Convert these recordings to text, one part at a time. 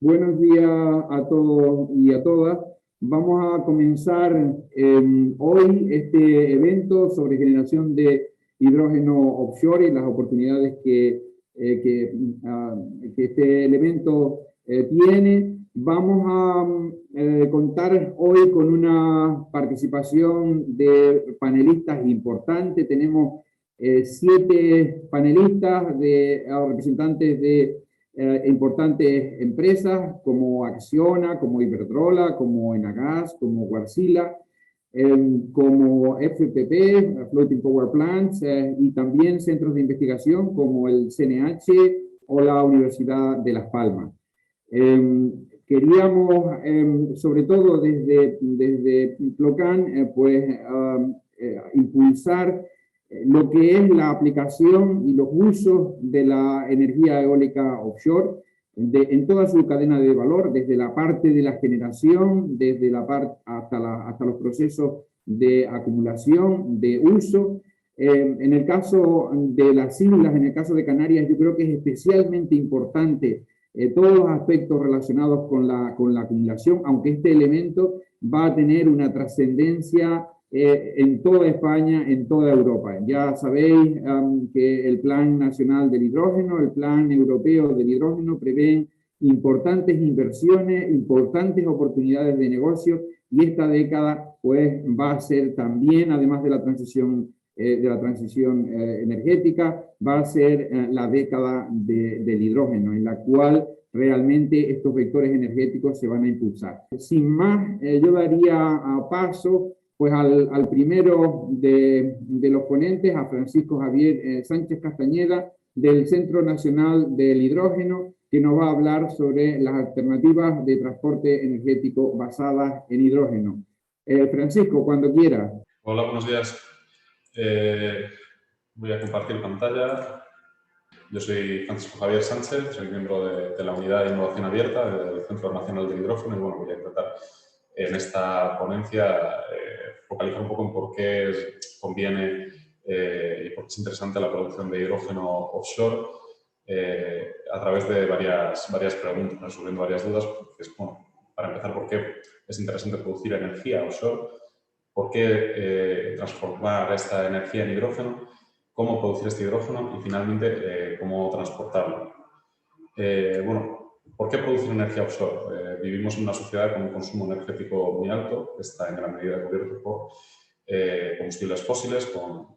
Buenos días a todos y a todas. Vamos a comenzar hoy este evento sobre generación de hidrógeno offshore y las oportunidades que este elemento tiene. Vamos a contar hoy con una participación de panelistas importantes. Tenemos 7 panelistas representantes de importantes empresas como Acciona, como Iberdrola, como Enagás, como Wärtsilä, como FPP, Floating Power Plants, y también centros de investigación como el CNH o la Universidad de Las Palmas. Queríamos, sobre todo desde Plocan, impulsar lo que es la aplicación y los usos de la energía eólica offshore en toda su cadena de valor, desde la parte de la generación, desde la parte hasta los procesos de acumulación, de uso. En el caso de las islas, en el caso de Canarias, yo creo que es especialmente importante todos los aspectos relacionados con la acumulación, aunque este elemento va a tener una trascendencia en toda España, en toda Europa. Ya sabéis que el Plan Nacional del Hidrógeno, el Plan Europeo del Hidrógeno prevén importantes inversiones, importantes oportunidades de negocio, y esta década pues va a ser también, además de la transición energética, va a ser la década del hidrógeno, en la cual realmente estos vectores energéticos se van a impulsar. Sin más, yo daría paso pues al primero de los ponentes, a Francisco Javier Sánchez Castañeda, del Centro Nacional del Hidrógeno, que nos va a hablar sobre las alternativas de transporte energético basadas en hidrógeno. Francisco, cuando quiera. Hola, buenos días. Voy a compartir pantalla. Yo soy Francisco Javier Sánchez, soy miembro de la Unidad de Innovación Abierta del Centro Nacional del Hidrógeno y bueno, voy a intentar en esta ponencia focalizar un poco en por qué conviene y por qué es interesante la producción de hidrógeno offshore a través de varias preguntas, resolviendo varias dudas. Bueno, para empezar, ¿por qué es interesante producir energía offshore? ¿Por qué transformar esta energía en hidrógeno? ¿Cómo producir este hidrógeno? Y finalmente, ¿cómo transportarlo? Bueno, ¿por qué producir energía offshore? Vivimos en una sociedad con un consumo energético muy alto, que está en gran medida cubierto por combustibles fósiles, con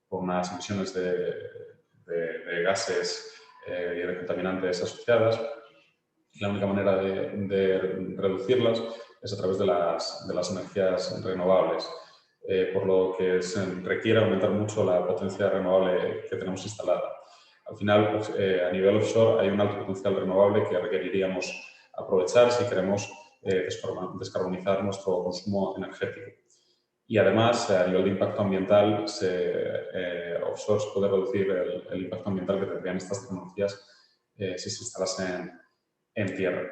unas emisiones de gases y de contaminantes asociadas. La única manera de reducirlas es a través de las energías renovables, por lo que se requiere aumentar mucho la potencia renovable que tenemos instalada. Al final, pues, a nivel offshore hay un alto potencial renovable que requeriríamos aprovechar si queremos descarbonizar nuestro consumo energético. Y además, a nivel de impacto ambiental, offshore se puede reducir el impacto ambiental que tendrían estas tecnologías si se instalasen en tierra.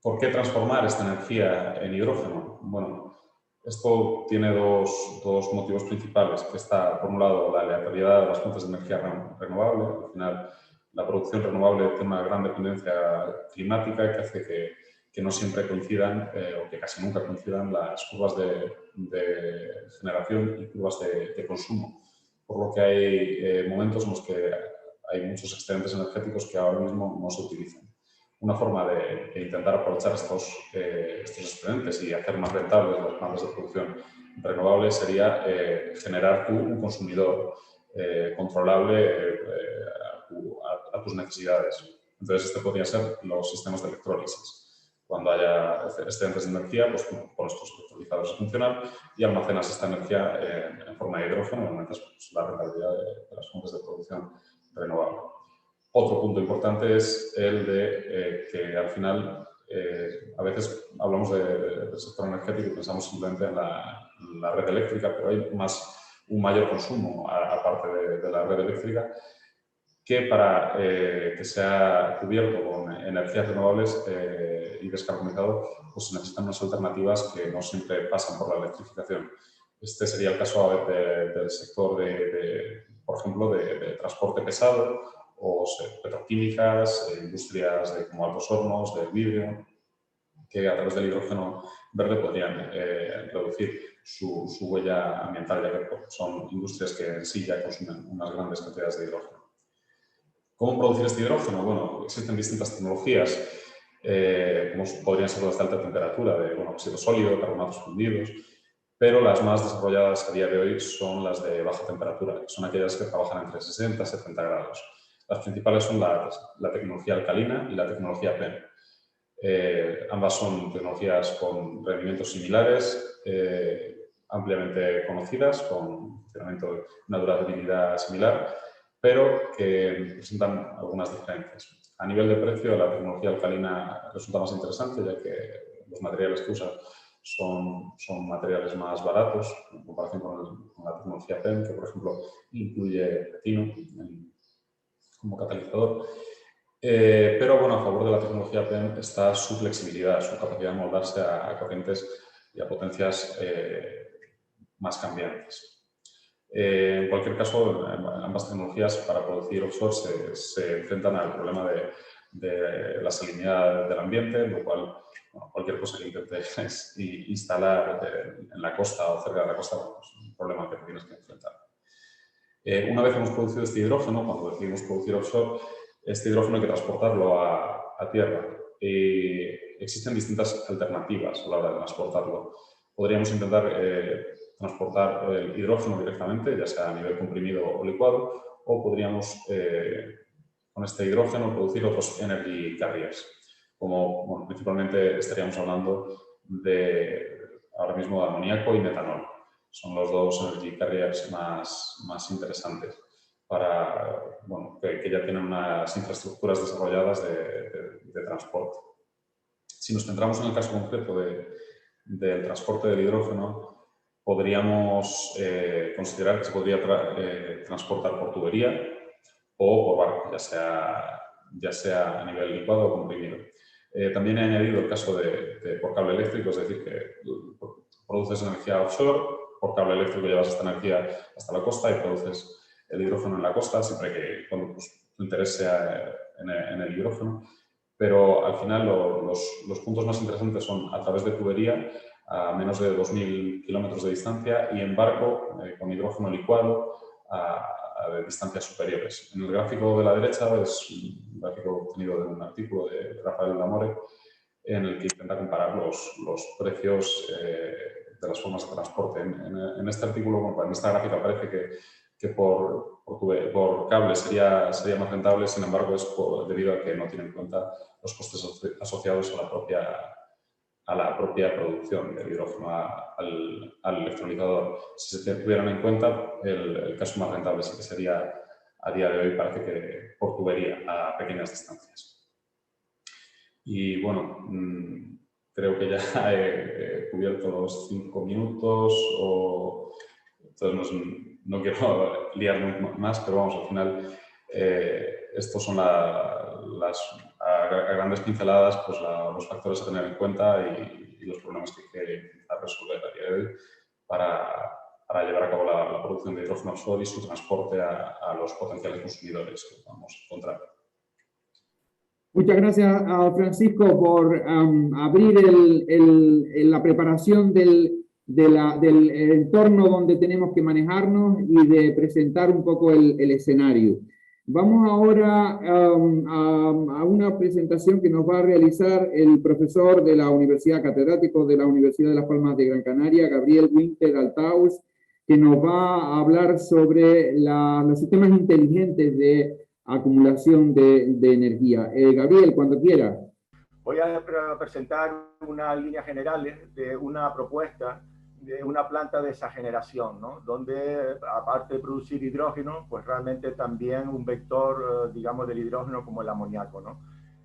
¿Por qué transformar esta energía en hidrógeno? Bueno, esto tiene dos motivos principales, que está, por un lado, la aleatoriedad de las fuentes de energía renovable. Al final, la producción renovable tiene una gran dependencia climática que hace que no siempre coincidan, o que casi nunca coincidan, las curvas de generación y curvas de consumo. Por lo que hay momentos en los que hay muchos excedentes energéticos que ahora mismo no se utilizan. Una forma de intentar aprovechar estos excedentes y hacer más rentables las plantas de producción renovables sería generar tú un consumidor controlable a tus necesidades. Entonces, este podría ser los sistemas de electrólisis. Cuando haya excedentes de energía, pues pones tus electrolizadores a funcionar y almacenas esta energía en forma de hidrógeno y aumentas pues, la rentabilidad de las fuentes de producción renovable. Otro punto importante es el de que al final a veces hablamos del sector energético y pensamos simplemente en la red eléctrica, pero hay un mayor consumo aparte de la red eléctrica que para que sea cubierto con energías renovables y descarbonizado, pues se necesitan unas alternativas que no siempre pasan por la electrificación. Este sería el caso del sector por ejemplo, de transporte pesado petroquímicas, industrias como altos hornos, del vidrio, que a través del hidrógeno verde podrían reducir su huella ambiental, ya que son industrias que en sí ya consumen unas grandes cantidades de hidrógeno. ¿Cómo producir este hidrógeno? Bueno, existen distintas tecnologías, como podrían ser las de alta temperatura, de óxido sólido, carbonatos fundidos, pero las más desarrolladas a día de hoy son las de baja temperatura, que son aquellas que trabajan entre 60 y 70 grados. Las principales son la tecnología alcalina y la tecnología PEM. Ambas son tecnologías con rendimientos similares, ampliamente conocidas, con una durabilidad similar, pero que presentan algunas diferencias. A nivel de precio, la tecnología alcalina resulta más interesante, ya que los materiales que usa son materiales más baratos en comparación con la tecnología PEM, que por ejemplo incluye platino como catalizador. Pero bueno, a favor de la tecnología PEM está su flexibilidad, su capacidad de moldarse a corrientes y a potencias más cambiantes. En cualquier caso, ambas tecnologías para producir offshore se enfrentan al problema de la salinidad del ambiente, lo cual cualquier cosa que intentes instalar en la costa o cerca de la costa es un problema que tienes que enfrentar. Una vez hemos producido este hidrógeno, cuando decidimos producir offshore, este hidrógeno hay que transportarlo a tierra. Existen distintas alternativas a la hora de transportarlo. Podríamos intentar transportar el hidrógeno directamente, ya sea a nivel comprimido o licuado, o podríamos con este hidrógeno producir otros energy carriers, como principalmente estaríamos hablando ahora mismo de amoníaco y metanol. Son los dos energy carriers más interesantes que ya tienen unas infraestructuras desarrolladas de transporte. Si nos centramos en el caso concreto del transporte del hidrógeno, podríamos considerar que se podría transportar por tubería o por barco, ya sea a nivel licuado o comprimido. También he añadido el caso de por cable eléctrico, es decir, que produces energía offshore, por cable eléctrico llevas esta energía hasta la costa y produces el hidrógeno en la costa, siempre que cuando tu interés sea en el hidrógeno. Pero al final los puntos más interesantes son a través de tubería, a menos de 2.000 kilómetros de distancia, y en barco con hidrógeno licuado a distancias superiores. En el gráfico de la derecha es un gráfico obtenido de un artículo de Rafael Lamore, en el que intenta comparar los precios de las formas de transporte. En este artículo, en esta gráfica aparece que por cable sería más rentable, sin embargo es debido a que no tiene en cuenta los costes asociados a la propia producción del hidrógeno al electrolizador. Si se tuvieran en cuenta, el caso más rentable sí que sería, a día de hoy, parece que por tubería a pequeñas distancias. Y bueno, creo que ya he cubierto los 5 minutos, entonces no quiero liarme más, pero vamos, al final estos son a grandes pinceladas pues los factores a tener en cuenta y los problemas que hay que intentar resolver a día de hoy para llevar a cabo la producción de hidrógeno offshore y su transporte a los potenciales consumidores que podamos encontrar. Muchas gracias a Francisco por abrir la preparación del entorno donde tenemos que manejarnos y de presentar un poco el escenario. Vamos ahora a una presentación que nos va a realizar el profesor de la Universidad, catedrático de la Universidad de Las Palmas de Gran Canaria, Gabriel Winter Altaus, que nos va a hablar sobre los sistemas inteligentes de acumulación de energía. Gabriel, cuando quiera. Voy a presentar unas líneas generales de una propuesta de una planta de esa generación, ¿no? Donde, aparte de producir hidrógeno, pues realmente también un vector, digamos, del hidrógeno como el amoníaco, ¿no?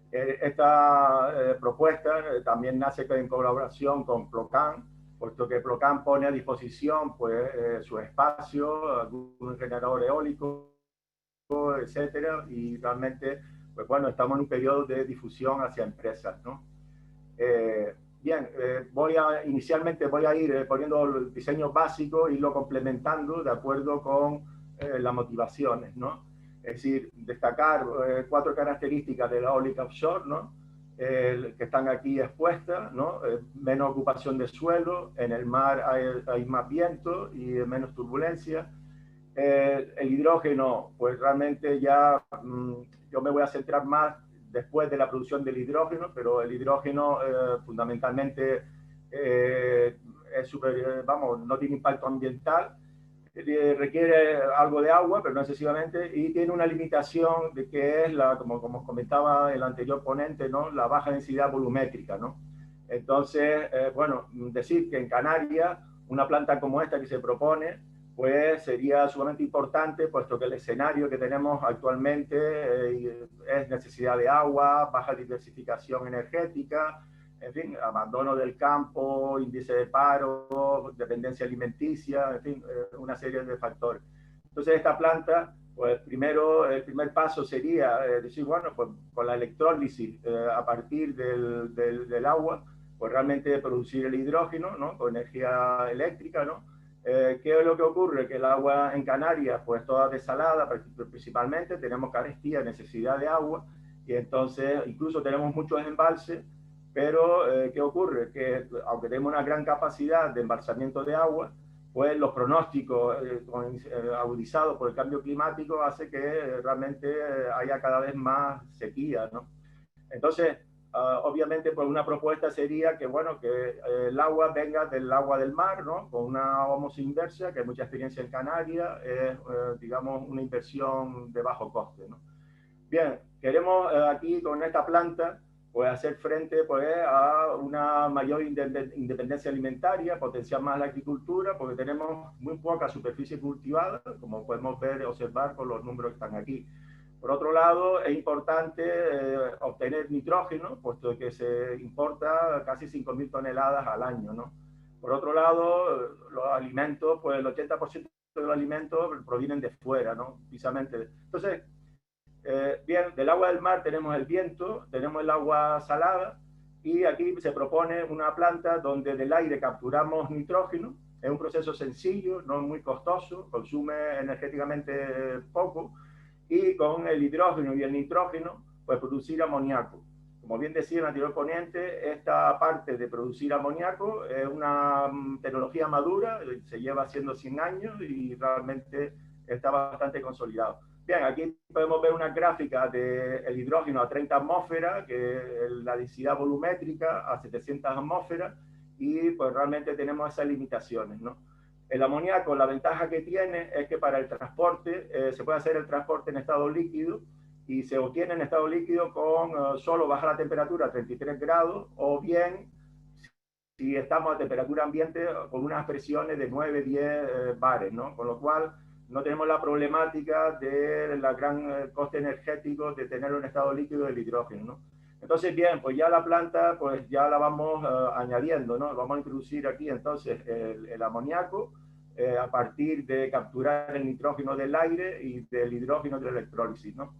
Esta propuesta también nace en colaboración con Plocan, puesto que Plocan pone a disposición pues, su espacio, algún generador eólico, etcétera, y realmente, pues bueno, estamos en un periodo de difusión hacia empresas, ¿no? Inicialmente voy a ir poniendo el diseño básico y lo complementando de acuerdo con las motivaciones, ¿no? Es decir, destacar 4 características de la eólica offshore, ¿no? Que están aquí expuestas, ¿no? Menos ocupación de suelo, en el mar hay más viento y menos turbulencia. El hidrógeno, pues realmente ya yo me voy a centrar más después de la producción del hidrógeno, pero el hidrógeno fundamentalmente es vamos, no tiene impacto ambiental, requiere algo de agua, pero no excesivamente, y tiene una limitación de que es, como comentaba el anterior ponente, ¿no? La baja densidad volumétrica, ¿no? Entonces, bueno, decir que en Canarias una planta como esta que se propone, pues sería sumamente importante, puesto que el escenario que tenemos actualmente es necesidad de agua, baja diversificación energética, en fin, abandono del campo, índice de paro, dependencia alimenticia, en fin, una serie de factores. Entonces, esta planta, pues primero, el primer paso sería decir, bueno, pues con la electrólisis a partir del agua, pues realmente producir el hidrógeno, ¿no? Con energía eléctrica, ¿no? ¿Qué es lo que ocurre? Que el agua en Canarias, pues toda desalada principalmente, tenemos carestía, necesidad de agua, y entonces incluso tenemos muchos embalses, pero ¿qué ocurre? Que aunque tenemos una gran capacidad de embalsamiento de agua, pues los pronósticos agudizados por el cambio climático hace que realmente haya cada vez más sequía, ¿no? Entonces, obviamente, pues una propuesta sería que, bueno, que el agua venga del agua del mar, ¿no? Con una ósmosis inversa, que hay mucha experiencia en Canarias, es, digamos, una inversión de bajo coste, ¿no? Bien, queremos aquí con esta planta pues hacer frente pues, a una mayor independencia alimentaria, potenciar más la agricultura, porque tenemos muy poca superficie cultivada, como podemos ver, observar con los números que están aquí. Por otro lado, es importante obtener nitrógeno, puesto que se importa casi 5.000 toneladas al año, ¿no? Por otro lado, los alimentos, pues el 80% de los alimentos provienen de fuera, ¿no? Precisamente. Entonces, bien, del agua del mar tenemos el viento, tenemos el agua salada, y aquí se propone una planta donde del aire capturamos nitrógeno. Es un proceso sencillo, no muy costoso, consume energéticamente poco, y con el hidrógeno y el nitrógeno, pues producir amoníaco. Como bien decía el anterior ponente, esta parte de producir amoníaco es una tecnología madura, se lleva haciendo 100 años y realmente está bastante consolidado. Bien, aquí podemos ver una gráfica del hidrógeno a 30 atmósferas, que es la densidad volumétrica a 700 atmósferas, y pues realmente tenemos esas limitaciones, ¿no? El amoníaco, la ventaja que tiene es que para el transporte, se puede hacer el transporte en estado líquido, y se obtiene en estado líquido con solo bajar la temperatura a 33 grados, o bien, si estamos a temperatura ambiente, con unas presiones de 9-10 bares, ¿no? Con lo cual, no tenemos la problemática del gran coste energético de tenerlo en estado líquido del hidrógeno, ¿no? Entonces, bien, pues ya la planta, pues ya la vamos añadiendo, ¿no? Vamos a introducir aquí entonces el amoníaco a partir de capturar el nitrógeno del aire y del hidrógeno de la electrólisis, ¿no?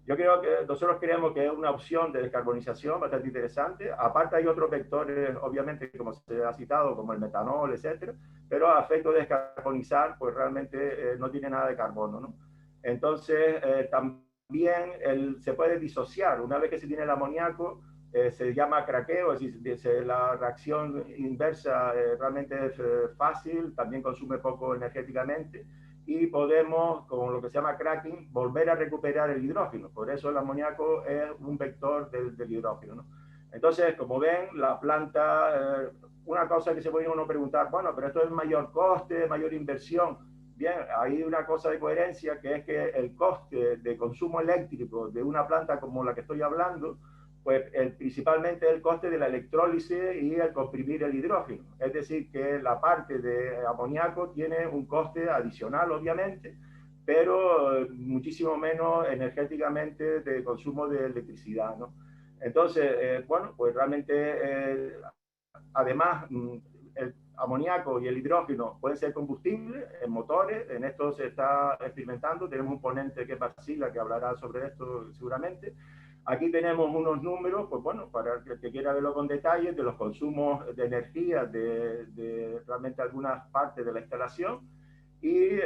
Yo creo que nosotros creemos que es una opción de descarbonización bastante interesante. Aparte hay otros vectores, obviamente, como se ha citado, como el metanol, etcétera, pero a efecto de descarbonizar, pues realmente no tiene nada de carbono, ¿no? Entonces, también se puede disociar. Una vez que se tiene el amoníaco, se llama craqueo, es decir, la reacción inversa realmente es fácil, también consume poco energéticamente, y podemos, con lo que se llama cracking, volver a recuperar el hidrógeno. Por eso el amoníaco es un vector del hidrógeno, ¿no? Entonces, como ven, la planta, una cosa que se puede uno preguntar, bueno, pero esto es mayor coste, mayor inversión. Bien, hay una cosa de coherencia, que es que el coste de consumo eléctrico de una planta como la que estoy hablando, pues principalmente el coste de la electrólisis y el comprimir el hidrógeno. Es decir, que la parte de amoníaco tiene un coste adicional, obviamente, pero muchísimo menos energéticamente de consumo de electricidad, ¿no? Entonces, bueno, pues realmente, además, el amoníaco y el hidrógeno pueden ser combustibles en motores. En esto se está experimentando. Tenemos un ponente que es Basila, que hablará sobre esto seguramente. Aquí tenemos unos números, pues bueno, para el que quiera verlo con detalle, de los consumos de energía de realmente algunas partes de la instalación. Y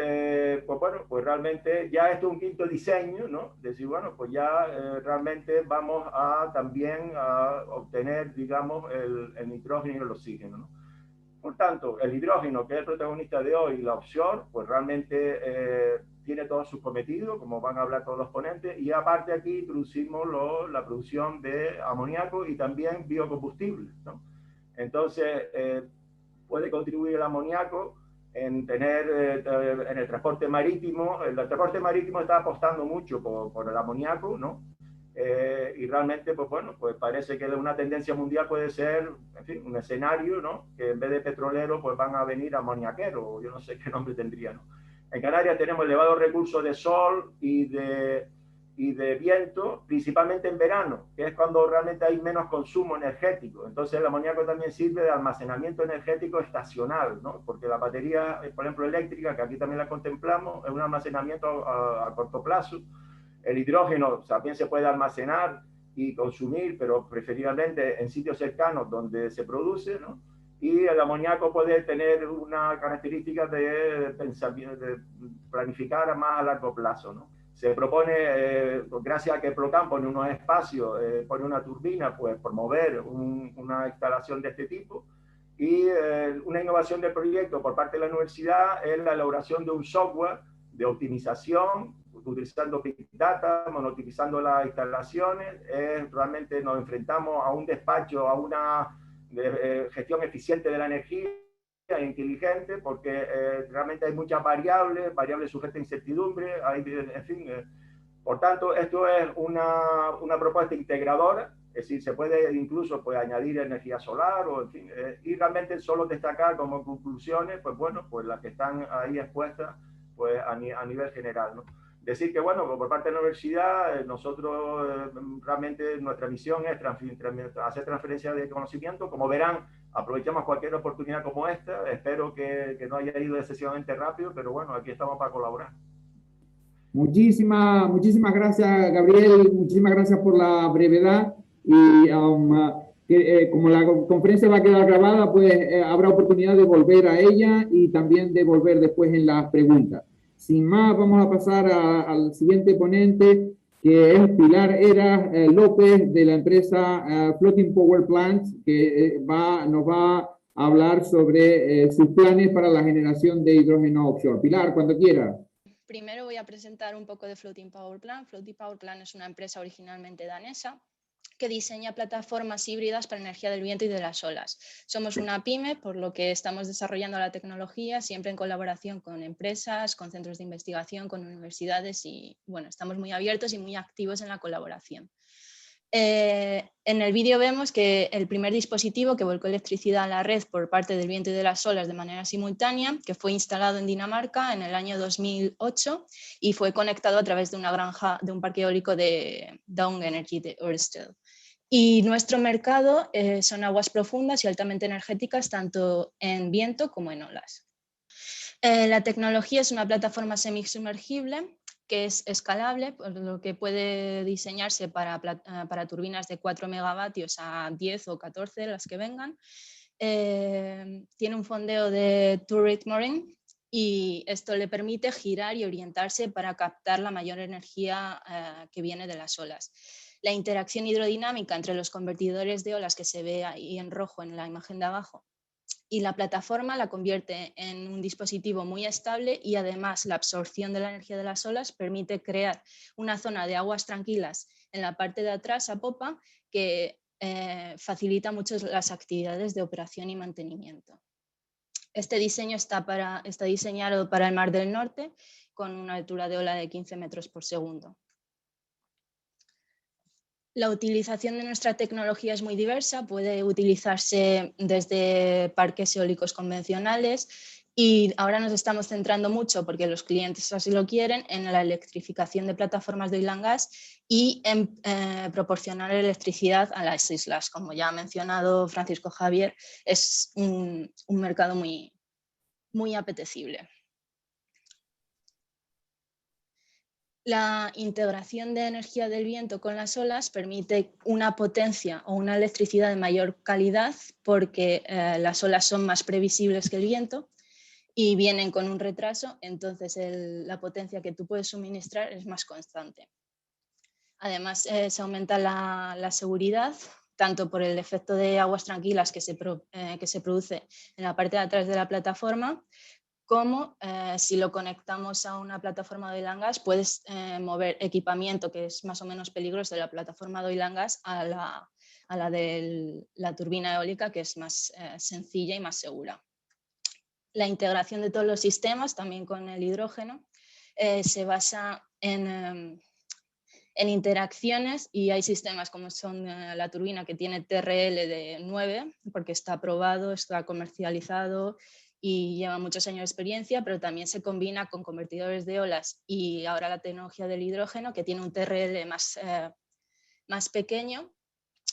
pues bueno, pues realmente ya esto es un quinto diseño, ¿no? Decir, bueno, pues ya realmente vamos a también a obtener, digamos, el nitrógeno y el oxígeno, ¿no? Por tanto, el hidrógeno, que es el protagonista de hoy, la offshore, pues realmente tiene todos sus cometidos, como van a hablar todos los ponentes, y aparte aquí introducimos la producción de amoníaco y también biocombustibles, ¿no? Entonces, puede contribuir el amoníaco en tener en el transporte marítimo. El transporte marítimo está apostando mucho por el amoníaco, ¿no? Y realmente, pues bueno, pues parece que una tendencia mundial puede ser, en fin, un escenario, ¿no? Que en vez de petrolero, pues van a venir amoniaqueros, yo no sé qué nombre tendría, ¿no? En Canarias tenemos elevados recursos de sol y de viento, principalmente en verano, que es cuando realmente hay menos consumo energético. Entonces el amoníaco también sirve de almacenamiento energético estacional, ¿no? Porque la batería, por ejemplo, eléctrica, que aquí también la contemplamos, es un almacenamiento a corto plazo. El hidrógeno también se puede almacenar y consumir, pero preferiblemente en sitios cercanos donde se produce, ¿no? Y el amoníaco puede tener una característica de planificar más a largo plazo, ¿no? Se propone, gracias a que Procam pone unos espacios, pone una turbina, pues promover una instalación de este tipo. Y una innovación del proyecto por parte de la universidad es la elaboración de un software de optimización, utilizando Big Data, monetizando las instalaciones. Realmente nos enfrentamos a un despacho, a una gestión eficiente de la energía, inteligente, porque realmente hay muchas variables sujetas a incertidumbre, en fin. Por tanto, esto es una propuesta integradora, es decir, se puede incluso pues, añadir energía solar, o, en fin, y realmente solo destacar como conclusiones, pues bueno, pues las que están ahí expuestas pues, a nivel general, ¿no? Decir que, bueno, por parte de la universidad, nosotros realmente nuestra misión es hacer transferencia de conocimiento. Como verán, aprovechamos cualquier oportunidad como esta. Espero que no haya ido excesivamente rápido, pero bueno, aquí estamos para colaborar. Muchísimas gracias, Gabriel. Muchísimas gracias por la brevedad. Y como la conferencia va a quedar grabada, pues habrá oportunidad de volver a ella y también de volver después en las preguntas. Sin más, vamos a pasar al siguiente ponente, que es Pilar Heras López, de la empresa Floating Power Plants, que nos va a hablar sobre sus planes para la generación de hidrógeno offshore. Pilar, cuando quiera. Primero voy a presentar un poco de Floating Power Plant. Floating Power Plant es una empresa originalmente danesa que diseña plataformas híbridas para energía del viento y de las olas. Somos una pyme, por lo que estamos desarrollando la tecnología siempre en colaboración con empresas, con centros de investigación, con universidades y bueno, estamos muy abiertos y muy activos en la colaboración. En el vídeo vemos que el primer dispositivo que volcó electricidad a la red por parte del viento y de las olas de manera simultánea, que fue instalado en Dinamarca en el año 2008 y fue conectado a través de una granja de un parque eólico de Dawn Energy de Ørsted. Y nuestro mercado son aguas profundas y altamente energéticas tanto en viento como en olas. La tecnología es una plataforma semisumergible que es escalable, por lo que puede diseñarse para turbinas de 4 megavatios a 10 o 14, las que vengan. Tiene un fondeo de turret mooring y esto le permite girar y orientarse para captar la mayor energía que viene de las olas. La interacción hidrodinámica entre los convertidores de olas que se ve ahí en rojo en la imagen de abajo y la plataforma la convierte en un dispositivo muy estable y además la absorción de la energía de las olas permite crear una zona de aguas tranquilas en la parte de atrás a popa que facilita mucho las actividades de operación y mantenimiento. Este diseño está diseñado para el Mar del Norte con una altura de ola de 15 metros por segundo. La utilización de nuestra tecnología es muy diversa, puede utilizarse desde parques eólicos convencionales y ahora nos estamos centrando mucho, porque los clientes así lo quieren, en la electrificación de plataformas de oil and gas y en proporcionar electricidad a las islas. Como ya ha mencionado Francisco Javier, es un mercado muy, muy apetecible. La integración de energía del viento con las olas permite una potencia o una electricidad de mayor calidad porque las olas son más previsibles que el viento y vienen con un retraso, entonces la potencia que tú puedes suministrar es más constante. Además, se aumenta la seguridad, tanto por el efecto de aguas tranquilas que se produce en la parte de atrás de la plataforma, como si lo conectamos a una plataforma de oil and gas, puedes mover equipamiento que es más o menos peligroso de la plataforma de oil and gas a la de la turbina eólica, que es más sencilla y más segura. La integración de todos los sistemas, también con el hidrógeno, se basa en interacciones, y hay sistemas como son la turbina, que tiene TRL de 9, porque está aprobado, está comercializado y lleva muchos años de experiencia, pero también se combina con convertidores de olas y ahora la tecnología del hidrógeno, que tiene un TRL más pequeño,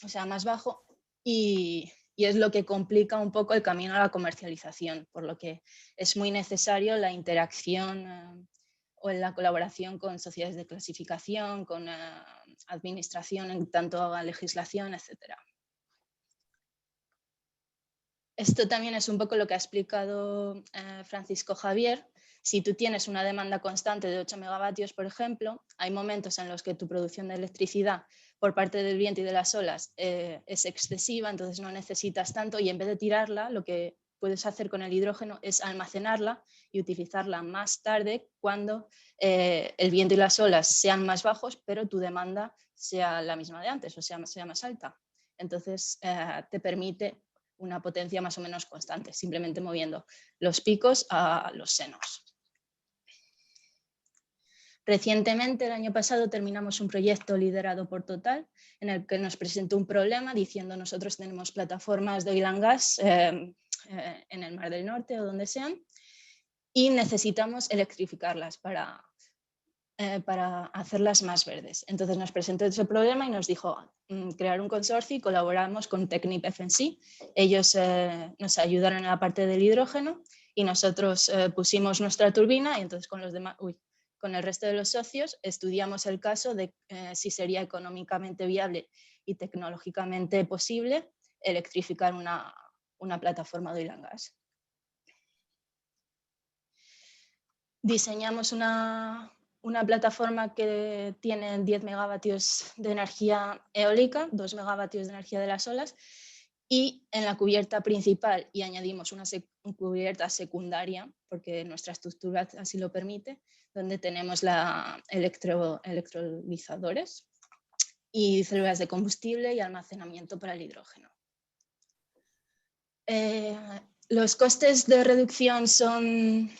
o sea, más bajo, y es lo que complica un poco el camino a la comercialización, por lo que es muy necesario la interacción o en la colaboración con sociedades de clasificación, con administración en tanto a legislación, etc. Esto también es un poco lo que ha explicado Francisco Javier. Si tú tienes una demanda constante de 8 megavatios, por ejemplo, hay momentos en los que tu producción de electricidad por parte del viento y de las olas es excesiva, entonces no necesitas tanto, y en vez de tirarla, lo que puedes hacer con el hidrógeno es almacenarla y utilizarla más tarde cuando el viento y las olas sean más bajos, pero tu demanda sea la misma de antes, o sea más alta. Entonces te permite una potencia más o menos constante, simplemente moviendo los picos a los senos. Recientemente, el año pasado, terminamos un proyecto liderado por Total, en el que nos presentó un problema diciendo: nosotros tenemos plataformas de oil and gas en el Mar del Norte o donde sean, y necesitamos electrificarlas para hacerlas más verdes. Entonces nos presentó ese problema y nos dijo crear un consorcio, y colaboramos con Technip FMC. Ellos nos ayudaron en la parte del hidrógeno y nosotros pusimos nuestra turbina, y entonces con el resto de los socios estudiamos el caso de si sería económicamente viable y tecnológicamente posible electrificar una plataforma de oil and gas. Diseñamos una plataforma que tiene 10 megavatios de energía eólica, 2 megavatios de energía de las olas, y en la cubierta principal, y añadimos una cubierta secundaria, porque nuestra estructura así lo permite, donde tenemos electrolizadores y células de combustible y almacenamiento para el hidrógeno. Los costes de reducción son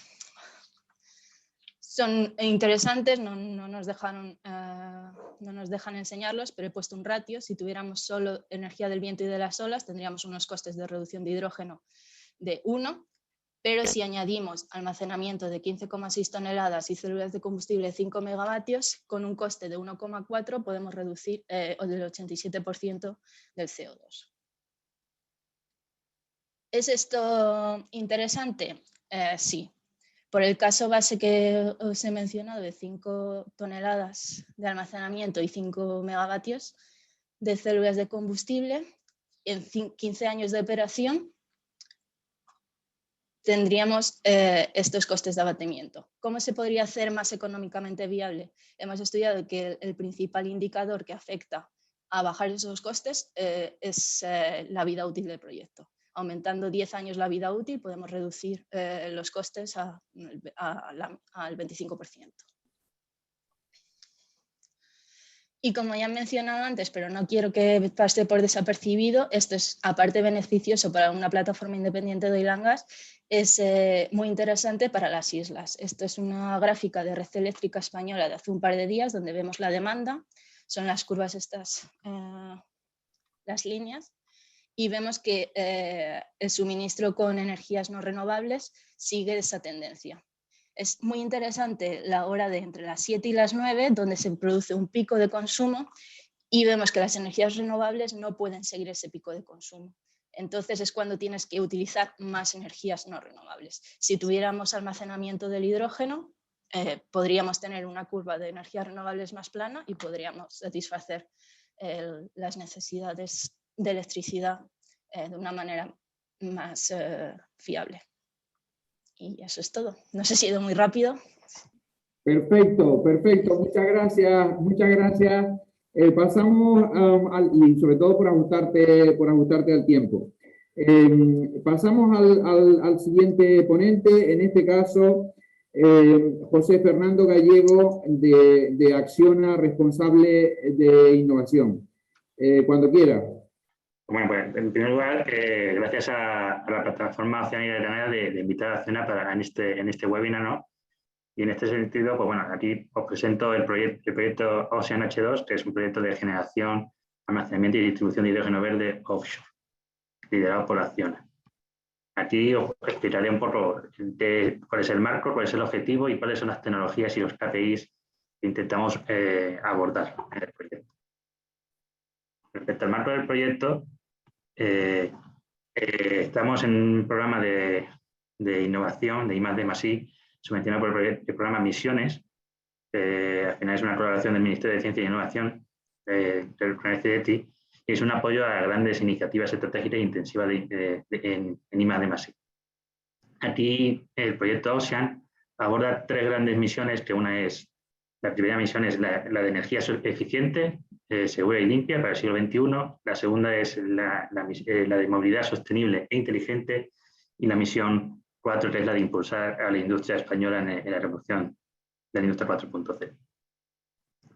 interesantes, no nos dejan enseñarlos, pero he puesto un ratio. Si tuviéramos solo energía del viento y de las olas, tendríamos unos costes de reducción de hidrógeno de 1, pero si añadimos almacenamiento de 15,6 toneladas y células de combustible de 5 megavatios, con un coste de 1,4 podemos reducir el 87% del CO2. ¿Es esto interesante? Sí. Por el caso base que os he mencionado, de 5 toneladas de almacenamiento y 5 megavatios de células de combustible, en 15 años de operación tendríamos estos costes de abatimiento. ¿Cómo se podría hacer más económicamente viable? Hemos estudiado que el principal indicador que afecta a bajar esos costes es la vida útil del proyecto. Aumentando 10 años la vida útil, podemos reducir los costes al 25%. Y como ya he mencionado antes, pero no quiero que pase por desapercibido, esto es aparte beneficioso para una plataforma independiente de oil and gas, es muy interesante para las islas. Esto es una gráfica de Red Eléctrica Española de hace un par de días, donde vemos la demanda, son las curvas estas, las líneas, y vemos que el suministro con energías no renovables sigue esa tendencia. Es muy interesante la hora de entre las 7 y las 9, donde se produce un pico de consumo, y vemos que las energías renovables no pueden seguir ese pico de consumo. Entonces es cuando tienes que utilizar más energías no renovables. Si tuviéramos almacenamiento del hidrógeno, podríamos tener una curva de energías renovables más plana y podríamos satisfacer las necesidades de electricidad de una manera más fiable. Y eso es todo. No sé si he ido muy rápido. Perfecto, perfecto. Muchas gracias, muchas gracias. Pasamos y sobre todo por ajustarte al tiempo. Pasamos al siguiente ponente, en este caso, José Fernando Gallego de Acciona, responsable de innovación. Cuando quiera. Bueno, pues en primer lugar, gracias a la plataforma Oceanía de Granada de invitar a Acciona en este webinar, ¿no? Y en este sentido, pues bueno, aquí os presento el proyecto Ocean H2, que es un proyecto de generación, almacenamiento y distribución de hidrógeno verde offshore, liderado por Acciona. Aquí os explicaré un poco cuál es el marco, cuál es el objetivo y cuáles son las tecnologías y los KPIs que intentamos abordar en el proyecto. Respecto al marco del proyecto, estamos en un programa de innovación, de I+D+I, subvencionado por el programa Misiones. Al final es una colaboración del Ministerio de Ciencia e Innovación con el CDTI, y es un apoyo a grandes iniciativas estratégicas e intensivas en I+D+I. Aquí el proyecto Ocean aborda 3 grandes misiones, que la primera misión es la de energía eficiente, segura y limpia para el siglo XXI. La segunda es la de movilidad sostenible e inteligente, y la misión 4, que es la de impulsar a la industria española en la revolución de la industria 4.0.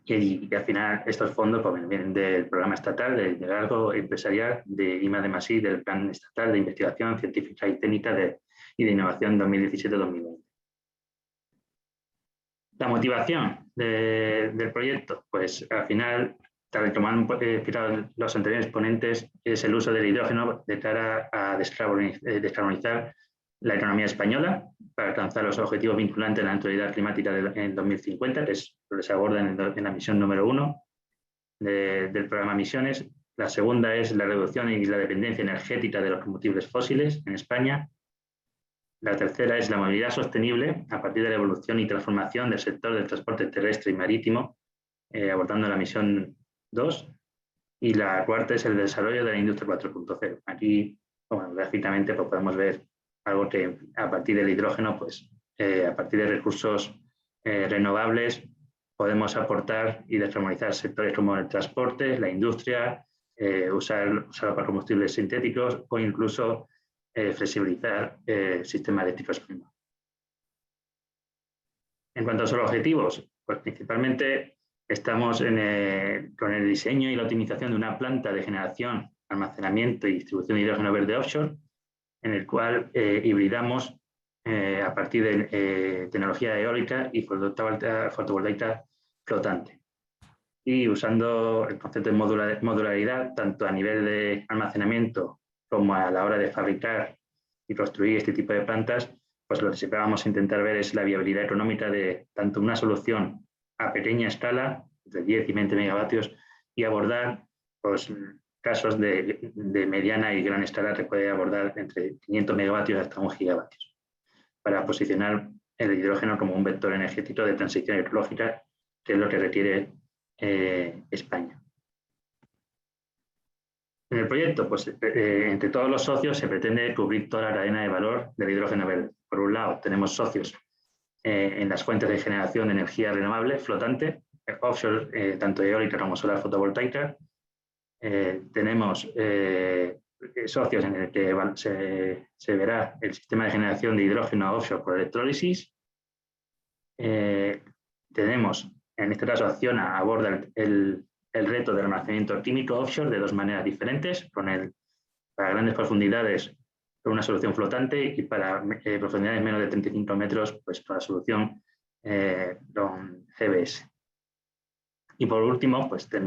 Y al final estos fondos pues, vienen del programa estatal de liderazgo empresarial de I+D+I, del plan estatal de investigación científica y técnica y de innovación 2017-2020. La motivación del proyecto, pues al final, tal como han explicado los anteriores ponentes, es el uso del hidrógeno de cara a descarbonizar la economía española para alcanzar los objetivos vinculantes de la neutralidad climática en 2050, que es lo que se aborda en la misión número 1 del programa Misiones. La segunda es la reducción y la dependencia energética de los combustibles fósiles en España. La tercera es la movilidad sostenible a partir de la evolución y transformación del sector del transporte terrestre y marítimo, abordando la misión 2. Y la cuarta es el desarrollo de la industria 4.0. Aquí, bueno, gráficamente pues podemos ver algo que a partir del hidrógeno, pues a partir de recursos renovables, podemos aportar y descarbonizar sectores como el transporte, la industria, usar para combustibles sintéticos o incluso flexibilizar sistemas eléctricos primados. En cuanto a sus objetivos, pues principalmente estamos con el diseño y la optimización de una planta de generación, almacenamiento y distribución de hidrógeno verde offshore, en el cual hibridamos a partir de tecnología eólica y fotovoltaica flotante. Y usando el concepto de modularidad, tanto a nivel de almacenamiento como a la hora de fabricar y construir este tipo de plantas, pues lo que vamos a intentar ver es la viabilidad económica de tanto una solución a pequeña escala, de 10 y 20 megavatios, y abordar pues, casos de mediana y gran escala que puede abordar entre 500 megavatios hasta 1 gigavatios, para posicionar el hidrógeno como un vector energético de transición ecológica, que es lo que requiere España. En el proyecto, pues, entre todos los socios se pretende cubrir toda la cadena de valor del hidrógeno verde. Por un lado, tenemos socios en las fuentes de generación de energía renovable flotante, offshore, tanto eólica como solar fotovoltaica. Tenemos socios en el que se verá el sistema de generación de hidrógeno offshore por electrólisis. Tenemos, en este caso, Acciona aborda el reto del almacenamiento químico offshore de 2 maneras diferentes, para grandes profundidades con una solución flotante y para profundidades menos de 35 metros pues, con la solución con GBS. Y por último, pues se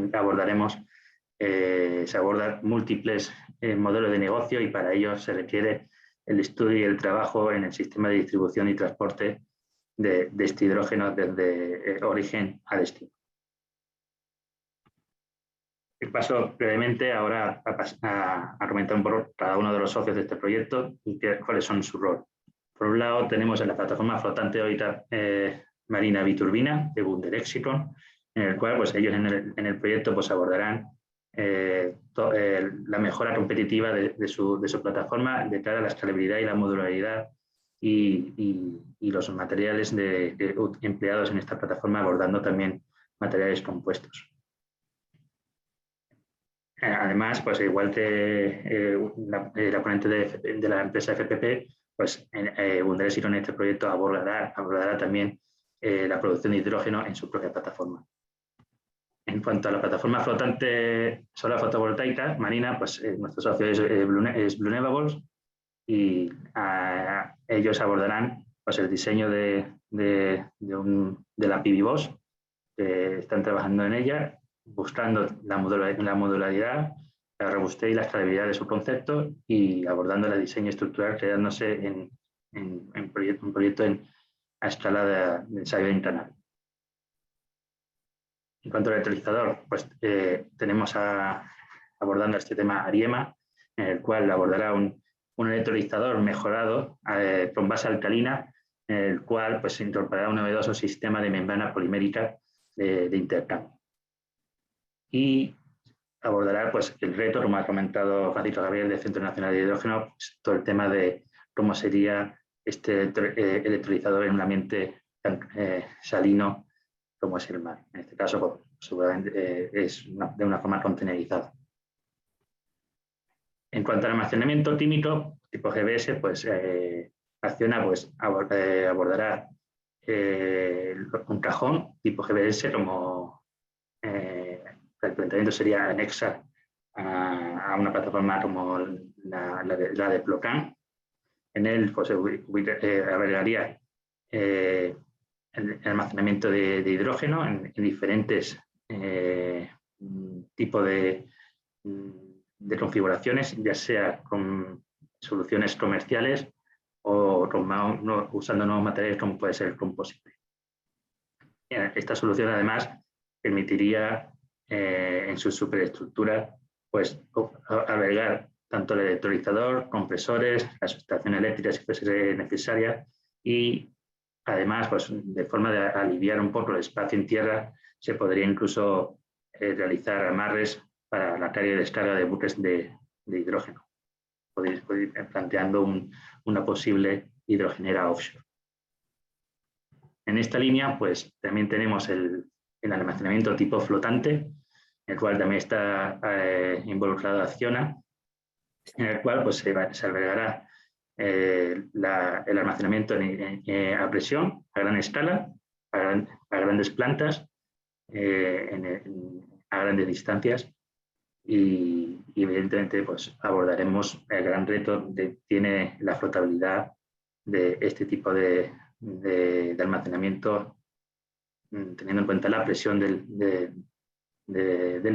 abordan múltiples modelos de negocio, y para ello se requiere el estudio y el trabajo en el sistema de distribución y transporte de este hidrógeno desde origen a destino. Paso brevemente ahora a comentar un poco cada uno de los socios de este proyecto y cuáles son su rol. Por un lado tenemos en la plataforma flotante eólica marina biturbina de Bundelexicon, en el cual pues, ellos en el proyecto pues, abordarán la mejora competitiva de su plataforma de cara a la escalabilidad y la modularidad y los materiales empleados en esta plataforma, abordando también materiales compuestos. Además, pues igual que la ponente de la empresa FPP, pues Wunderers Iron en este proyecto abordará también la producción de hidrógeno en su propia plataforma. En cuanto a la plataforma flotante solar fotovoltaica marina, pues nuestro socio es Blue Nevables, y ellos abordarán pues, el diseño de la PV-BOS, que están trabajando en ella, buscando la modularidad, la robustez y la escalabilidad de su concepto y abordando el diseño estructural, creándose en un proyecto a escala de ensayo internal. En cuanto al electrolizador, pues tenemos abordando este tema Ariema, en el cual abordará un electrolizador mejorado con base alcalina, en el cual pues, se incorporará un novedoso sistema de membrana polimérica de intercambio. Y abordará pues, el reto, como ha comentado Francisco Javier, del Centro Nacional de Hidrógeno, pues, todo el tema de cómo sería este electrolizador en un ambiente tan salino como es el mar. En este caso, pues, seguramente es de una forma contenerizada. En cuanto al almacenamiento químico, tipo GBS, pues Acciona pues, abordará un cajón tipo GBS como el planteamiento sería anexa a una plataforma como la de Plocan. En él pues, agregaría el almacenamiento de hidrógeno en diferentes tipos de configuraciones, ya sea con soluciones comerciales o usando nuevos materiales como puede ser el composite. Esta solución además permitiría en su superestructura pues, albergar tanto el electrolizador, compresores, la sustracción eléctrica si fuese necesaria y además pues, de forma de aliviar un poco el espacio en tierra se podría incluso realizar amarres para la carga y descarga de buques de hidrógeno, podéis ir planteando una posible hidrogenera offshore. En esta línea, pues también tenemos el almacenamiento tipo flotante, en el cual también está involucrado Acciona, en el cual pues, se albergará el almacenamiento a presión, a gran escala, a grandes plantas, a grandes distancias. Y evidentemente pues, abordaremos el gran reto que tiene la flotabilidad de este tipo de almacenamiento, teniendo en cuenta la presión del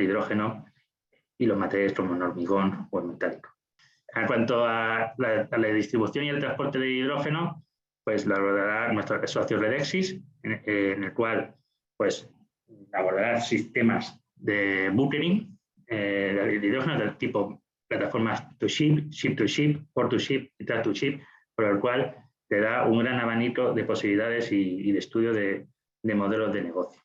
hidrógeno y los materiales como el hormigón o el metálico. En cuanto a la distribución y el transporte de hidrógeno, pues lo abordará nuestro socio Redexis, en el cual pues, abordará sistemas de bunkering de hidrógeno del tipo plataformas to ship, ship to ship, port to ship y track to ship, por el cual te da un gran abanico de posibilidades y de estudio de modelos de negocio.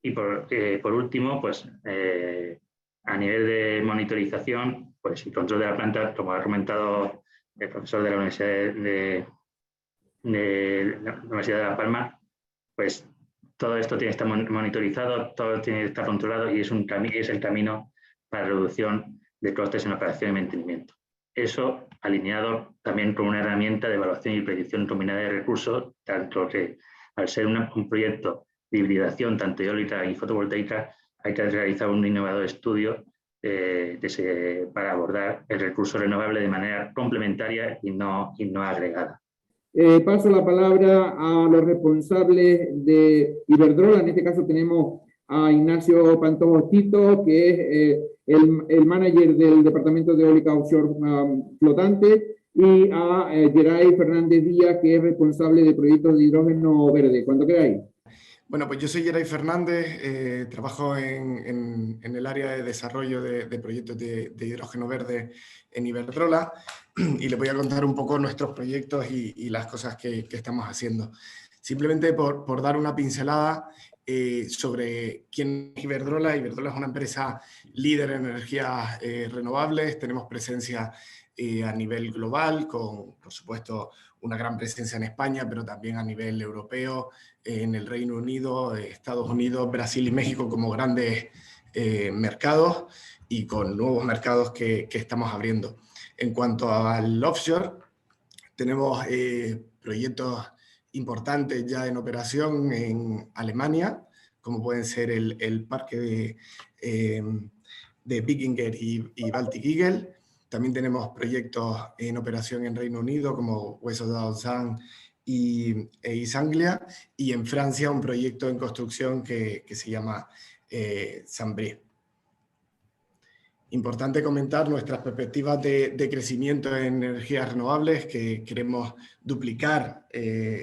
Y por último, pues a nivel de monitorización pues, y control de la planta, como ha comentado el profesor de la Universidad de La Palma, pues todo esto tiene que estar monitorizado, todo tiene que estar controlado y es el camino para la reducción de costes en operación y mantenimiento. Eso alineado también con una herramienta de evaluación y predicción combinada de recursos, tanto que al ser un proyecto de hibridación tanto eólica y fotovoltaica, hay que realizar un innovador estudio para abordar el recurso renovable de manera complementaria y no agregada. Paso la palabra a los responsables de Iberdrola. En este caso tenemos a Ignacio Pantoja-Tito, que es el manager del Departamento de Eólica Offshore Flotante, y a Geray Fernández Díaz, que es responsable de proyectos de hidrógeno verde. Cuando queráis. Bueno, pues yo soy Geray Fernández, trabajo en el área de desarrollo de proyectos de hidrógeno verde en Iberdrola y les voy a contar un poco nuestros proyectos y las cosas que estamos haciendo. Simplemente por dar una pincelada sobre quién es Iberdrola. Iberdrola es una empresa líder en energías renovables, tenemos presencia a nivel global, con, por supuesto, una gran presencia en España, pero también a nivel europeo, en el Reino Unido, Estados Unidos, Brasil y México como grandes mercados, y con nuevos mercados que estamos abriendo. En cuanto al offshore, tenemos proyectos importantes ya en operación en Alemania, como pueden ser el parque de Wikinger y Baltic Eagle. También tenemos proyectos en operación en Reino Unido, como West of Downsand e East Anglia, y en Francia un proyecto en construcción que se llama Saint-Brieuc. Importante comentar nuestras perspectivas de crecimiento en energías renovables, que queremos duplicar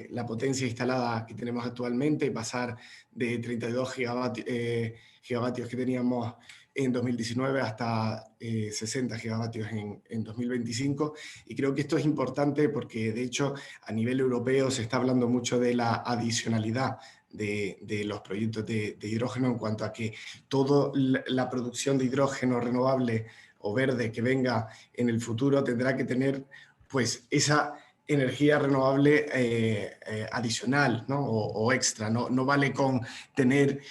la potencia instalada que tenemos actualmente y pasar de 32 gigavatios que teníamos en 2019 hasta 60 gigavatios en 2025. Y creo que esto es importante porque, de hecho, a nivel europeo se está hablando mucho de la adicionalidad de los proyectos de hidrógeno, en cuanto a que toda la producción de hidrógeno renovable o verde que venga en el futuro tendrá que tener pues esa energía renovable adicional, ¿no? o extra. No vale con tener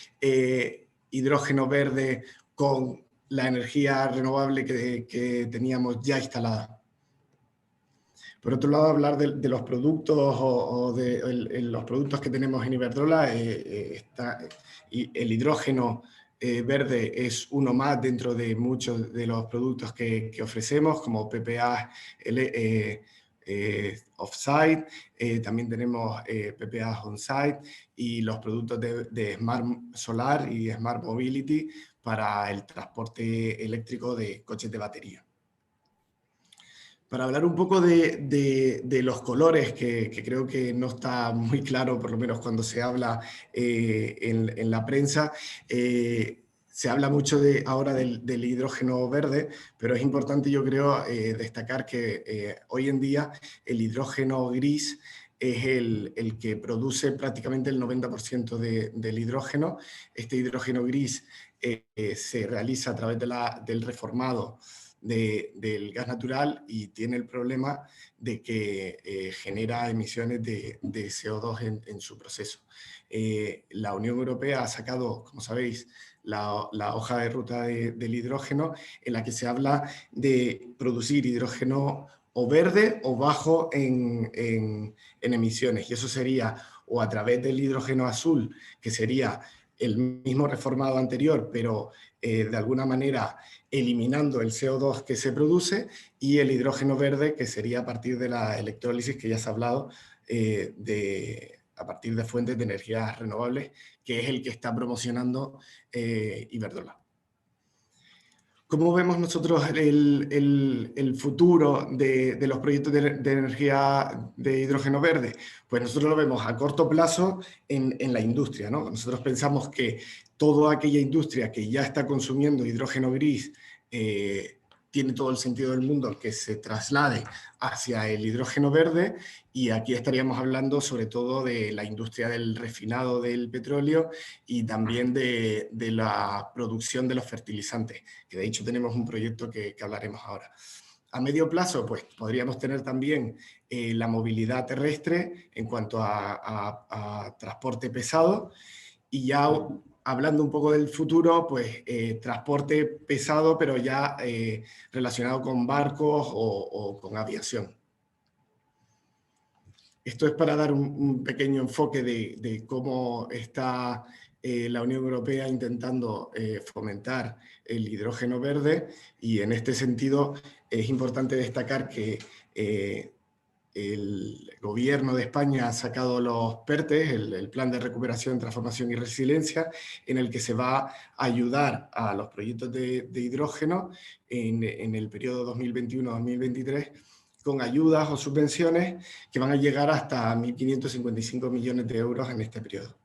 hidrógeno verde con la energía renovable que teníamos ya instalada. Por otro lado, hablar de los productos o de los productos que tenemos en Iberdrola, y el hidrógeno verde es uno más dentro de muchos de los productos que ofrecemos, como PPA off-site, también tenemos PPA on-site, y los productos de Smart Solar y Smart Mobility para el transporte eléctrico de coches de batería. Para hablar un poco de los colores, que creo que no está muy claro, por lo menos cuando se habla en la prensa, se habla mucho ahora del hidrógeno verde, pero es importante, yo creo, destacar que hoy en día el hidrógeno gris es el que produce prácticamente el 90% del hidrógeno. Este hidrógeno gris se realiza a través del reformado del gas natural y tiene el problema de que genera emisiones de CO2 en su proceso. La Unión Europea ha sacado, como sabéis, la hoja de ruta del hidrógeno, en la que se habla de producir hidrógeno o verde o bajo en emisiones, y eso sería o a través del hidrógeno azul, que sería el mismo reformado anterior, pero de alguna manera eliminando el CO2 que se produce, y el hidrógeno verde, que sería a partir de la electrólisis, que ya se ha hablado, a partir de fuentes de energías renovables, que es el que está promocionando Iberdrola. ¿Cómo vemos nosotros el futuro de los proyectos de energía de hidrógeno verde? Pues nosotros lo vemos a corto plazo en la industria, ¿no? Nosotros pensamos que toda aquella industria que ya está consumiendo hidrógeno gris tiene todo el sentido del mundo que se traslade hacia el hidrógeno verde, y aquí estaríamos hablando sobre todo de la industria del refinado del petróleo y también de la producción de los fertilizantes, que de hecho tenemos un proyecto que hablaremos ahora. A medio plazo, pues podríamos tener también la movilidad terrestre en cuanto a transporte pesado, y ya hablando un poco del futuro, pues transporte pesado, pero ya relacionado con barcos o con aviación. Esto es para dar un pequeño enfoque de cómo está la Unión Europea intentando fomentar el hidrógeno verde, y en este sentido es importante destacar que el gobierno de España ha sacado los PERTE, el Plan de Recuperación, Transformación y Resiliencia, en el que se va a ayudar a los proyectos de hidrógeno en el periodo 2021-2023 con ayudas o subvenciones que van a llegar hasta 1.555 millones de euros en este periodo.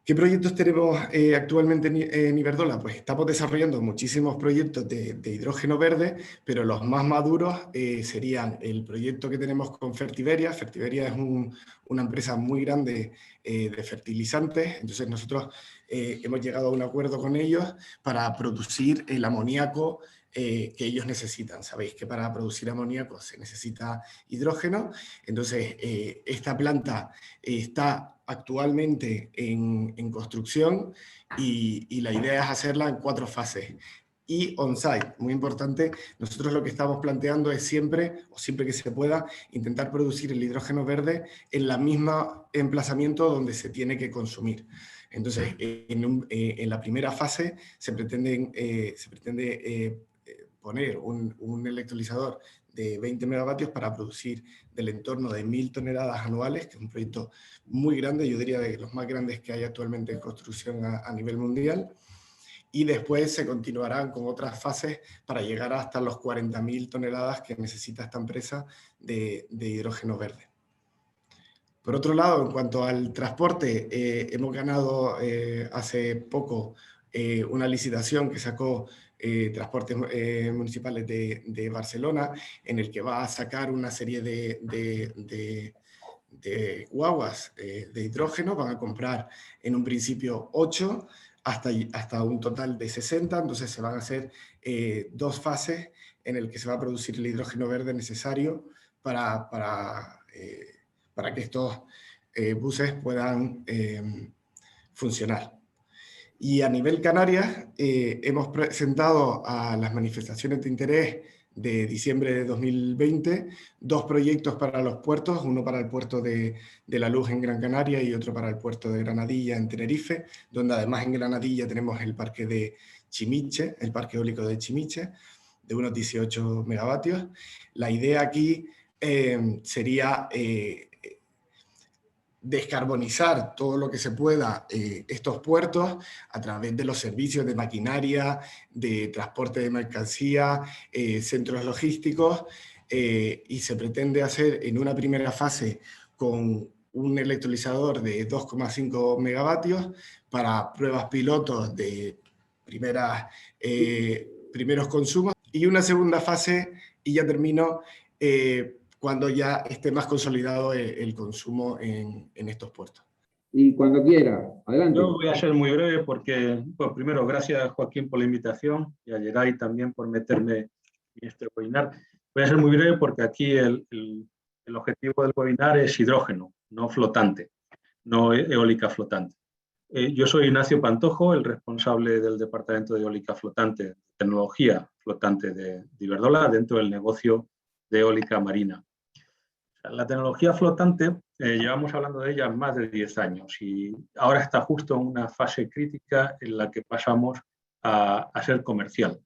¿Qué proyectos tenemos actualmente en Iberdrola? Pues estamos desarrollando muchísimos proyectos de hidrógeno verde, pero los más maduros serían el proyecto que tenemos con Fertiberia. Fertiberia es una empresa muy grande de fertilizantes, entonces nosotros hemos llegado a un acuerdo con ellos para producir el amoníaco que ellos necesitan. Sabéis que para producir amoníaco se necesita hidrógeno, entonces esta planta está actualmente en construcción y la idea es hacerla en 4 fases. Y on-site, muy importante, nosotros lo que estamos planteando es siempre, o siempre que se pueda, intentar producir el hidrógeno verde en la misma emplazamiento donde se tiene que consumir. Entonces, en la primera fase se pretende poner un electrolizador de 20 megavatios para producir del entorno de 1000 toneladas anuales, que es un proyecto muy grande, yo diría de los más grandes que hay actualmente en construcción a nivel mundial. Y después se continuarán con otras fases para llegar hasta los 40.000 toneladas que necesita esta empresa de hidrógeno verde. Por otro lado, en cuanto al transporte, hemos ganado hace poco una licitación que sacó Transportes Municipales de Barcelona, en el que va a sacar una serie de guaguas de hidrógeno. Van a comprar en un principio 8, hasta un total de 60, entonces se van a hacer 2 fases en el que se va a producir el hidrógeno verde necesario para que estos buses puedan funcionar. Y a nivel Canarias, hemos presentado a las manifestaciones de interés de diciembre de 2020 2 proyectos para los puertos, uno para el puerto de La Luz en Gran Canaria y otro para el puerto de Granadilla en Tenerife, donde además en Granadilla tenemos el parque de Chimiche, el parque eólico de Chimiche, de unos 18 megavatios. La idea aquí sería descarbonizar todo lo que se pueda estos puertos a través de los servicios de maquinaria, de transporte de mercancía, centros logísticos, y se pretende hacer en una primera fase con un electrolizador de 2,5 megavatios para pruebas pilotos de primeros consumos, y una segunda fase, y ya termino, cuando ya esté más consolidado el consumo en estos puertos. Y cuando quiera, adelante. Yo voy a ser muy breve porque, pues primero, gracias Joaquín por la invitación y a Geray también por meterme en este webinar. Voy a ser muy breve porque aquí el objetivo del webinar es hidrógeno, no flotante, no eólica flotante. Yo soy Ignacio Pantojo, el responsable del Departamento de Eólica Flotante, Tecnología Flotante de Iberdrola, dentro del negocio de eólica marina. La tecnología flotante, llevamos hablando de ella más de 10 años y ahora está justo en una fase crítica en la que pasamos a ser comercial.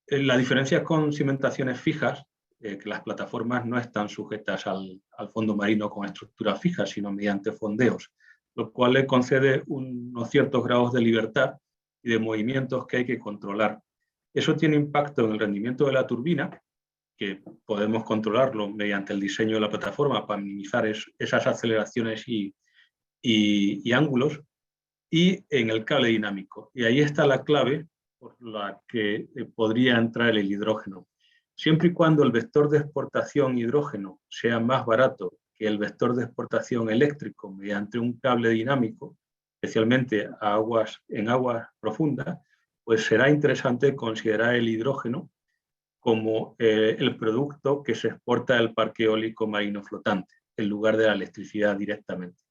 La diferencia con cimentaciones fijas, que las plataformas no están sujetas al fondo marino con estructuras fijas, sino mediante fondeos, lo cual le concede unos ciertos grados de libertad y de movimientos que hay que controlar. Eso tiene impacto en el rendimiento de la turbina, que podemos controlarlo mediante el diseño de la plataforma para minimizar esas aceleraciones y ángulos, y en el cable dinámico. Y ahí está la clave por la que podría entrar el hidrógeno. Siempre y cuando el vector de exportación hidrógeno sea más barato que el vector de exportación eléctrico mediante un cable dinámico, especialmente en aguas profundas, pues será interesante considerar el hidrógeno como el producto que se exporta del parque eólico marino flotante, en lugar de la electricidad directamente.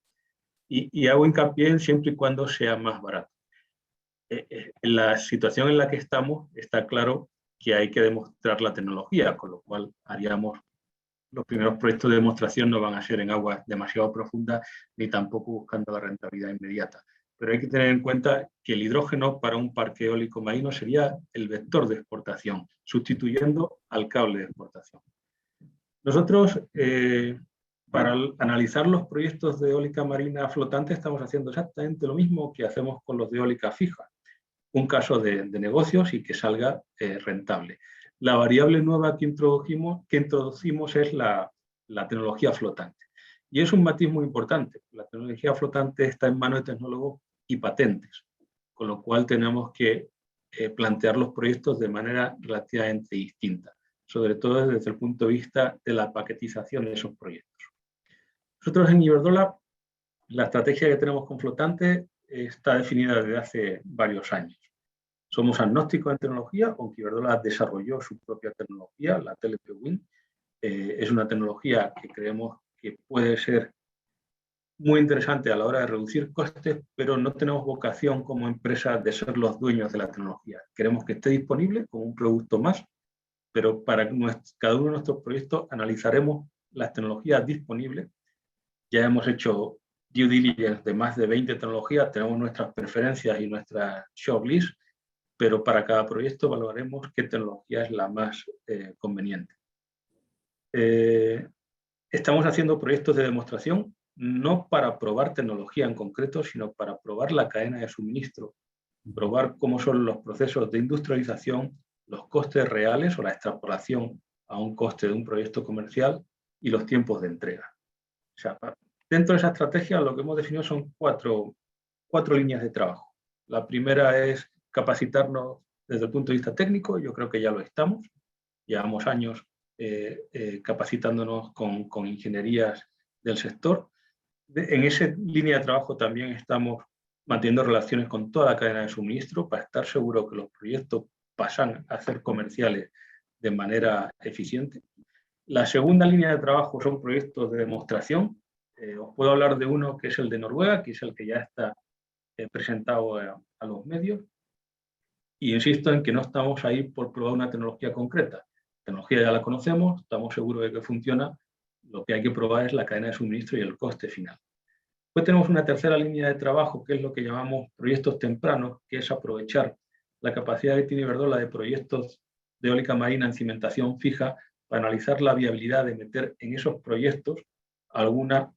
Y hago hincapié en siempre y cuando sea más barato. En la situación en la que estamos, está claro que hay que demostrar la tecnología, con lo cual haríamos los primeros proyectos de demostración no van a ser en aguas demasiado profundas ni tampoco buscando la rentabilidad inmediata. Pero hay que tener en cuenta que el hidrógeno para un parque eólico marino sería el vector de exportación, sustituyendo al cable de exportación. Nosotros, para analizar los proyectos de eólica marina flotante, estamos haciendo exactamente lo mismo que hacemos con los de eólica fija. Un caso de negocios y que salga rentable. La variable nueva que introducimos es la tecnología flotante. Y es un matiz muy importante. La tecnología flotante está en manos de tecnólogos y patentes, con lo cual tenemos que plantear los proyectos de manera relativamente distinta, sobre todo desde el punto de vista de la paquetización de esos proyectos. Nosotros en Iberdrola, la estrategia que tenemos con flotante está definida desde hace varios años. Somos agnósticos en tecnología, aunque Iberdrola desarrolló su propia tecnología, la TLP Wind. Es una tecnología que creemos que puede ser muy interesante a la hora de reducir costes, pero no tenemos vocación como empresa de ser los dueños de la tecnología. Queremos que esté disponible como un producto más, pero para cada uno de nuestros proyectos analizaremos las tecnologías disponibles. Ya hemos hecho due diligence de más de 20 tecnologías, tenemos nuestras preferencias y nuestra shortlist, pero para cada proyecto valoraremos qué tecnología es la más conveniente. Estamos haciendo proyectos de demostración, no para probar tecnología en concreto, sino para probar la cadena de suministro, probar cómo son los procesos de industrialización, los costes reales o la extrapolación a un coste de un proyecto comercial y los tiempos de entrega. O sea, dentro de esa estrategia lo que hemos definido son cuatro líneas de trabajo. La primera es capacitarnos desde el punto de vista técnico, yo creo que ya lo estamos, llevamos años capacitándonos con ingenierías del sector. En esa línea de trabajo también estamos manteniendo relaciones con toda la cadena de suministro para estar seguros que los proyectos pasan a ser comerciales de manera eficiente. La segunda línea de trabajo son proyectos de demostración. Os puedo hablar de uno que es el de Noruega, que es el que ya está presentado a los medios. Y insisto en que no estamos ahí por probar una tecnología concreta. La tecnología ya la conocemos, estamos seguros de que funciona. Lo que hay que probar es la cadena de suministro y el coste final. Después tenemos una tercera línea de trabajo, que es lo que llamamos proyectos tempranos, que es aprovechar la capacidad que tiene Iberdrola de proyectos de eólica marina en cimentación fija para analizar la viabilidad de meter en esos proyectos alguna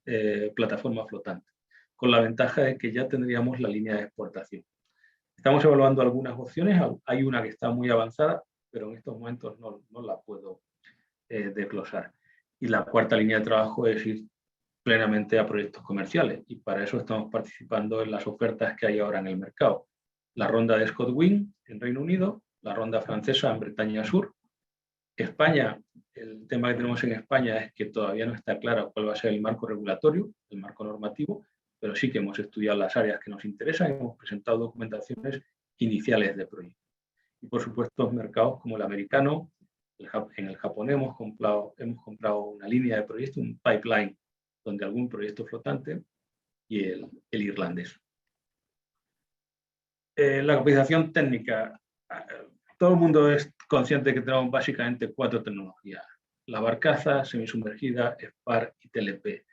plataforma flotante, con la ventaja de que ya tendríamos la línea de exportación. Estamos evaluando algunas opciones, hay una que está muy avanzada, pero en estos momentos no la puedo desglosar. Y la cuarta línea de trabajo es ir plenamente a proyectos comerciales, y para eso estamos participando en las ofertas que hay ahora en el mercado. La ronda de ScotWind en Reino Unido, la ronda francesa en Bretaña Sur. España, el tema que tenemos en España es que todavía no está claro cuál va a ser el marco regulatorio, el marco normativo, pero sí que hemos estudiado las áreas que nos interesan y hemos presentado documentaciones iniciales de proyectos. Y por supuesto mercados como el americano, en el japonés hemos comprado una línea de proyectos, un pipeline, donde algún proyecto flotante, y el irlandés. La capacitación técnica. Todo el mundo es consciente de que tenemos básicamente 4 tecnologías: la barcaza, semisumergida, SPAR y TLP.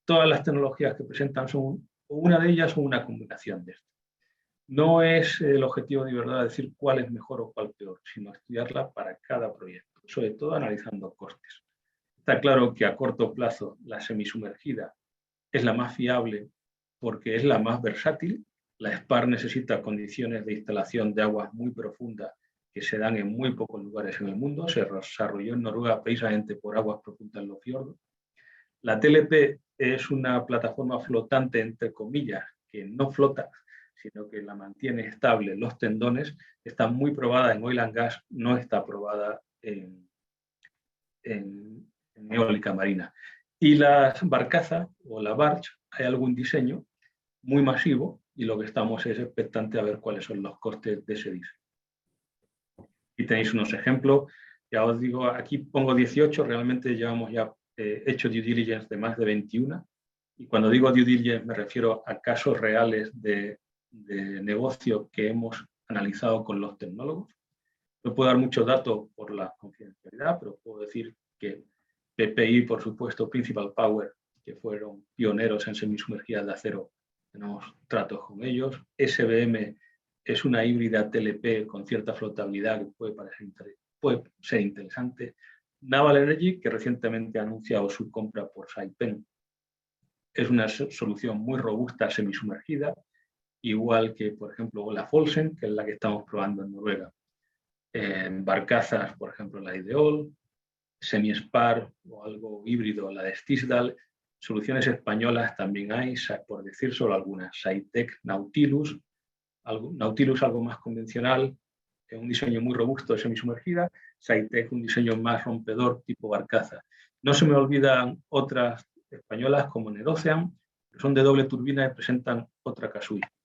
Todas las tecnologías que presentan son una de ellas o una combinación de estas. No es el objetivo de Iberdrola decir cuál es mejor o cuál peor, sino estudiarla para cada proyecto, sobre todo analizando costes. Está claro que a corto plazo la semisumergida es la más fiable porque es la más versátil. La SPAR necesita condiciones de instalación de aguas muy profundas que se dan en muy pocos lugares en el mundo. Se desarrolló en Noruega precisamente por aguas profundas en los fiordos. La TLP es una plataforma flotante, entre comillas, que no flota, sino que la mantiene estable. Los tendones están muy probada en oil and gas, no está probada en eólica marina. Y la barcaza o la barge, hay algún diseño muy masivo y lo que estamos es expectante a ver cuáles son los costes de ese diseño. Y tenéis unos ejemplos, ya os digo, aquí pongo 18, realmente llevamos ya hecho due diligence de más de 21, y cuando digo due diligence me refiero a casos reales de negocio que hemos analizado con los tecnólogos. No puedo dar muchos datos por la confidencialidad, pero puedo decir que PPI, por supuesto, Principal Power, que fueron pioneros en semisumergidas de acero, tenemos tratos con ellos. SBM es una híbrida TLP con cierta flotabilidad que puede ser interesante. Naval Energy, que recientemente ha anunciado su compra por Saipem, es una solución muy robusta semisumergida, igual que, por ejemplo, la Folsen, que es la que estamos probando en Noruega. En barcazas, por ejemplo, la Ideol, semi-SPAR o algo híbrido, la de Stisdal. Soluciones españolas también hay, por decir solo algunas: Saitec, Nautilus algo más convencional, un diseño muy robusto de semisumergida, Saitec un diseño más rompedor tipo barcaza. No se me olvidan otras españolas como Nerocean, que son de doble turbina y presentan otra casuística.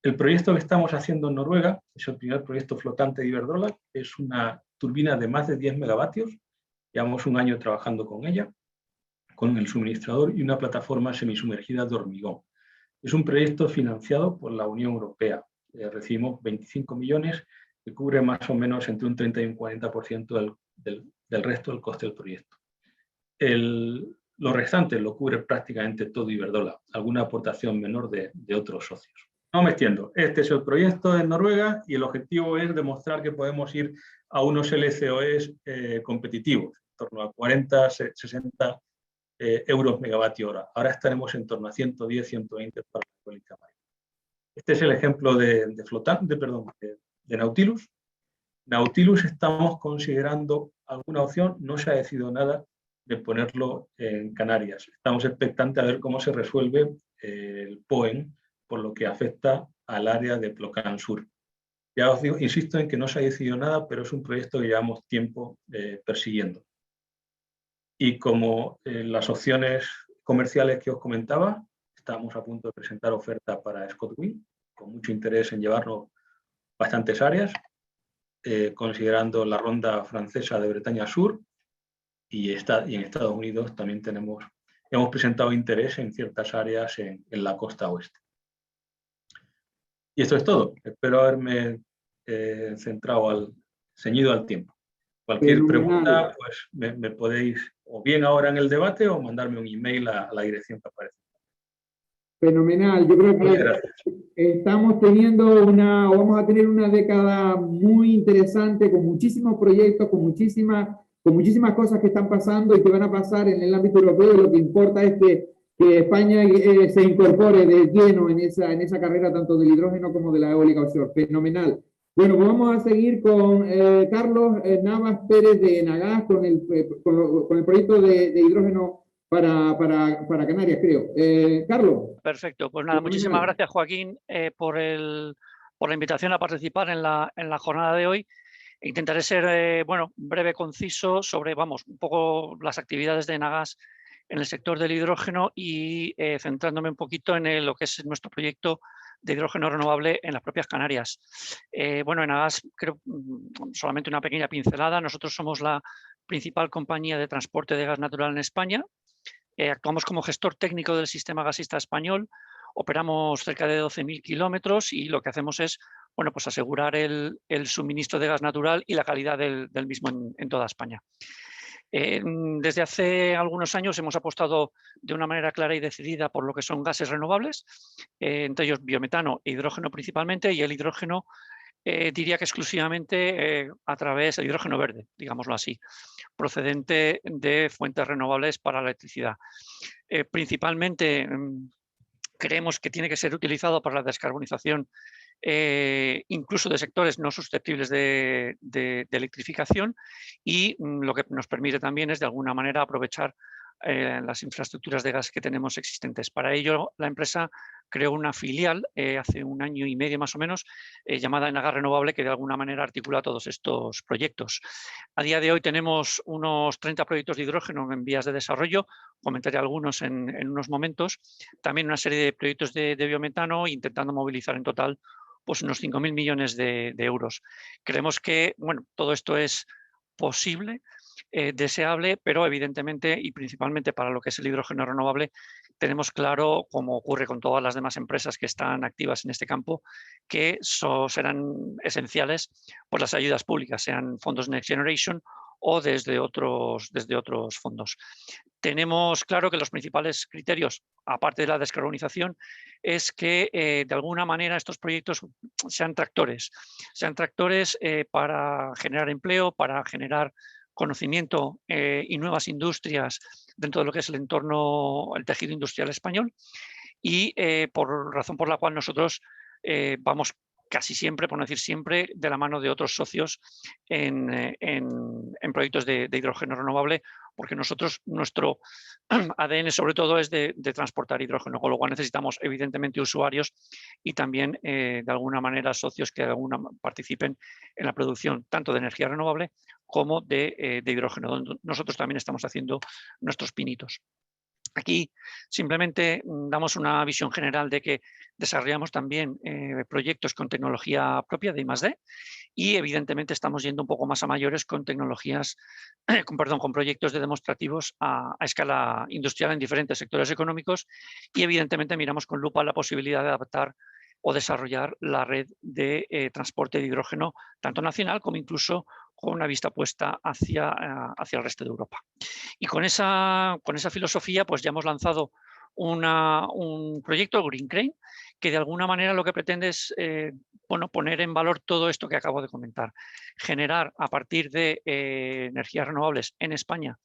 El proyecto que estamos haciendo en Noruega es el primer proyecto flotante de Iberdrola. Es una turbina de más de 10 megavatios. Llevamos un año trabajando con ella, con el suministrador y una plataforma semisumergida de hormigón. Es un proyecto financiado por la Unión Europea. Recibimos 25 millones que cubre más o menos entre un 30 y un 40% del resto del coste del proyecto. Lo restante lo cubre prácticamente todo Iberdrola, alguna aportación menor de otros socios. No me extiendo. Este es el proyecto en Noruega y el objetivo es demostrar que podemos ir a unos LCOEs competitivos, en torno a 40, 60 euros megavatio hora. Ahora estaremos en torno a 110, 120 para la eólica marina. Este es el ejemplo de Nautilus. Nautilus estamos considerando alguna opción, no se ha decidido nada de ponerlo en Canarias. Estamos expectantes a ver cómo se resuelve el POEN por lo que afecta al área de Plocan Sur. Ya os digo, insisto en que no se ha decidido nada, pero es un proyecto que llevamos tiempo persiguiendo. Y como las opciones comerciales que os comentaba, estamos a punto de presentar oferta para ScotWind, con mucho interés en llevarnos bastantes áreas, considerando la ronda francesa de Bretaña Sur, y en Estados Unidos también hemos presentado interés en ciertas áreas en la costa oeste. Y esto es todo. Espero haberme ceñido al tiempo. Cualquier pregunta, pues me podéis o bien ahora en el debate o mandarme un email a la dirección que aparece. Fenomenal. Yo creo que vamos a tener una década muy interesante, con muchísimos proyectos, con muchísimas cosas que están pasando y que van a pasar en el ámbito europeo. Lo que importa es que España se incorpore de lleno en esa carrera tanto del hidrógeno como de la eólica offshore. Fenomenal. Bueno, pues vamos a seguir con Carlos Navas Pérez de Enagás con el proyecto de hidrógeno para Canarias, creo. Carlos. Perfecto, pues nada, muchísimas gracias, Joaquín, por la invitación a participar en la jornada de hoy. Intentaré ser breve, conciso sobre, un poco las actividades de Enagás en el sector del hidrógeno y centrándome un poquito en lo que es nuestro proyecto de hidrógeno renovable en las propias Canarias. Enagás, creo, solamente una pequeña pincelada. Nosotros somos la principal compañía de transporte de gas natural en España. Actuamos como gestor técnico del sistema gasista español, operamos cerca de 12.000 kilómetros y lo que hacemos es asegurar el suministro de gas natural y la calidad del mismo en toda España. Desde hace algunos años hemos apostado de una manera clara y decidida por lo que son gases renovables, entre ellos biometano e hidrógeno principalmente, y el hidrógeno diría que exclusivamente a través del hidrógeno verde, digámoslo así, procedente de fuentes renovables para la electricidad. Principalmente creemos que tiene que ser utilizado para la descarbonización incluso de sectores no susceptibles de electrificación, y lo que nos permite también es de alguna manera aprovechar las infraestructuras de gas que tenemos existentes. Para ello, la empresa creó una filial hace un año y medio más o menos, llamada Enagás Renovable, que de alguna manera articula todos estos proyectos. A día de hoy tenemos unos 30 proyectos de hidrógeno en vías de desarrollo, comentaré algunos en unos momentos, también una serie de proyectos de biometano, intentando movilizar en total pues unos 5.000 millones de euros. Creemos que todo esto es posible, deseable, pero evidentemente y principalmente para lo que es el hidrógeno renovable tenemos claro, como ocurre con todas las demás empresas que están activas en este campo, que serán esenciales por las ayudas públicas, sean fondos Next Generation o desde otros fondos. Tenemos claro que los principales criterios, aparte de la descarbonización, es que de alguna manera estos proyectos sean tractores para generar empleo, para generar conocimiento y nuevas industrias dentro de lo que es el entorno, el tejido industrial español, y razón por la cual nosotros vamos casi siempre, por no decir siempre, de la mano de otros socios en proyectos de hidrógeno renovable, porque nuestro ADN sobre todo es de transportar hidrógeno, con lo cual necesitamos evidentemente usuarios y también de alguna manera socios que participen en la producción tanto de energía renovable como de hidrógeno, donde nosotros también estamos haciendo nuestros pinitos. Aquí simplemente damos una visión general de que desarrollamos también proyectos con tecnología propia de I+D y evidentemente estamos yendo un poco más a mayores con tecnologías, con proyectos de demostrativos a escala industrial en diferentes sectores económicos y evidentemente miramos con lupa la posibilidad de adaptar o desarrollar la red de transporte de hidrógeno tanto nacional como incluso con una vista puesta hacia el resto de Europa. Y con esa filosofía pues ya hemos lanzado un proyecto, Green Crane, que de alguna manera lo que pretende es poner en valor todo esto que acabo de comentar. Generar a partir de energías renovables en España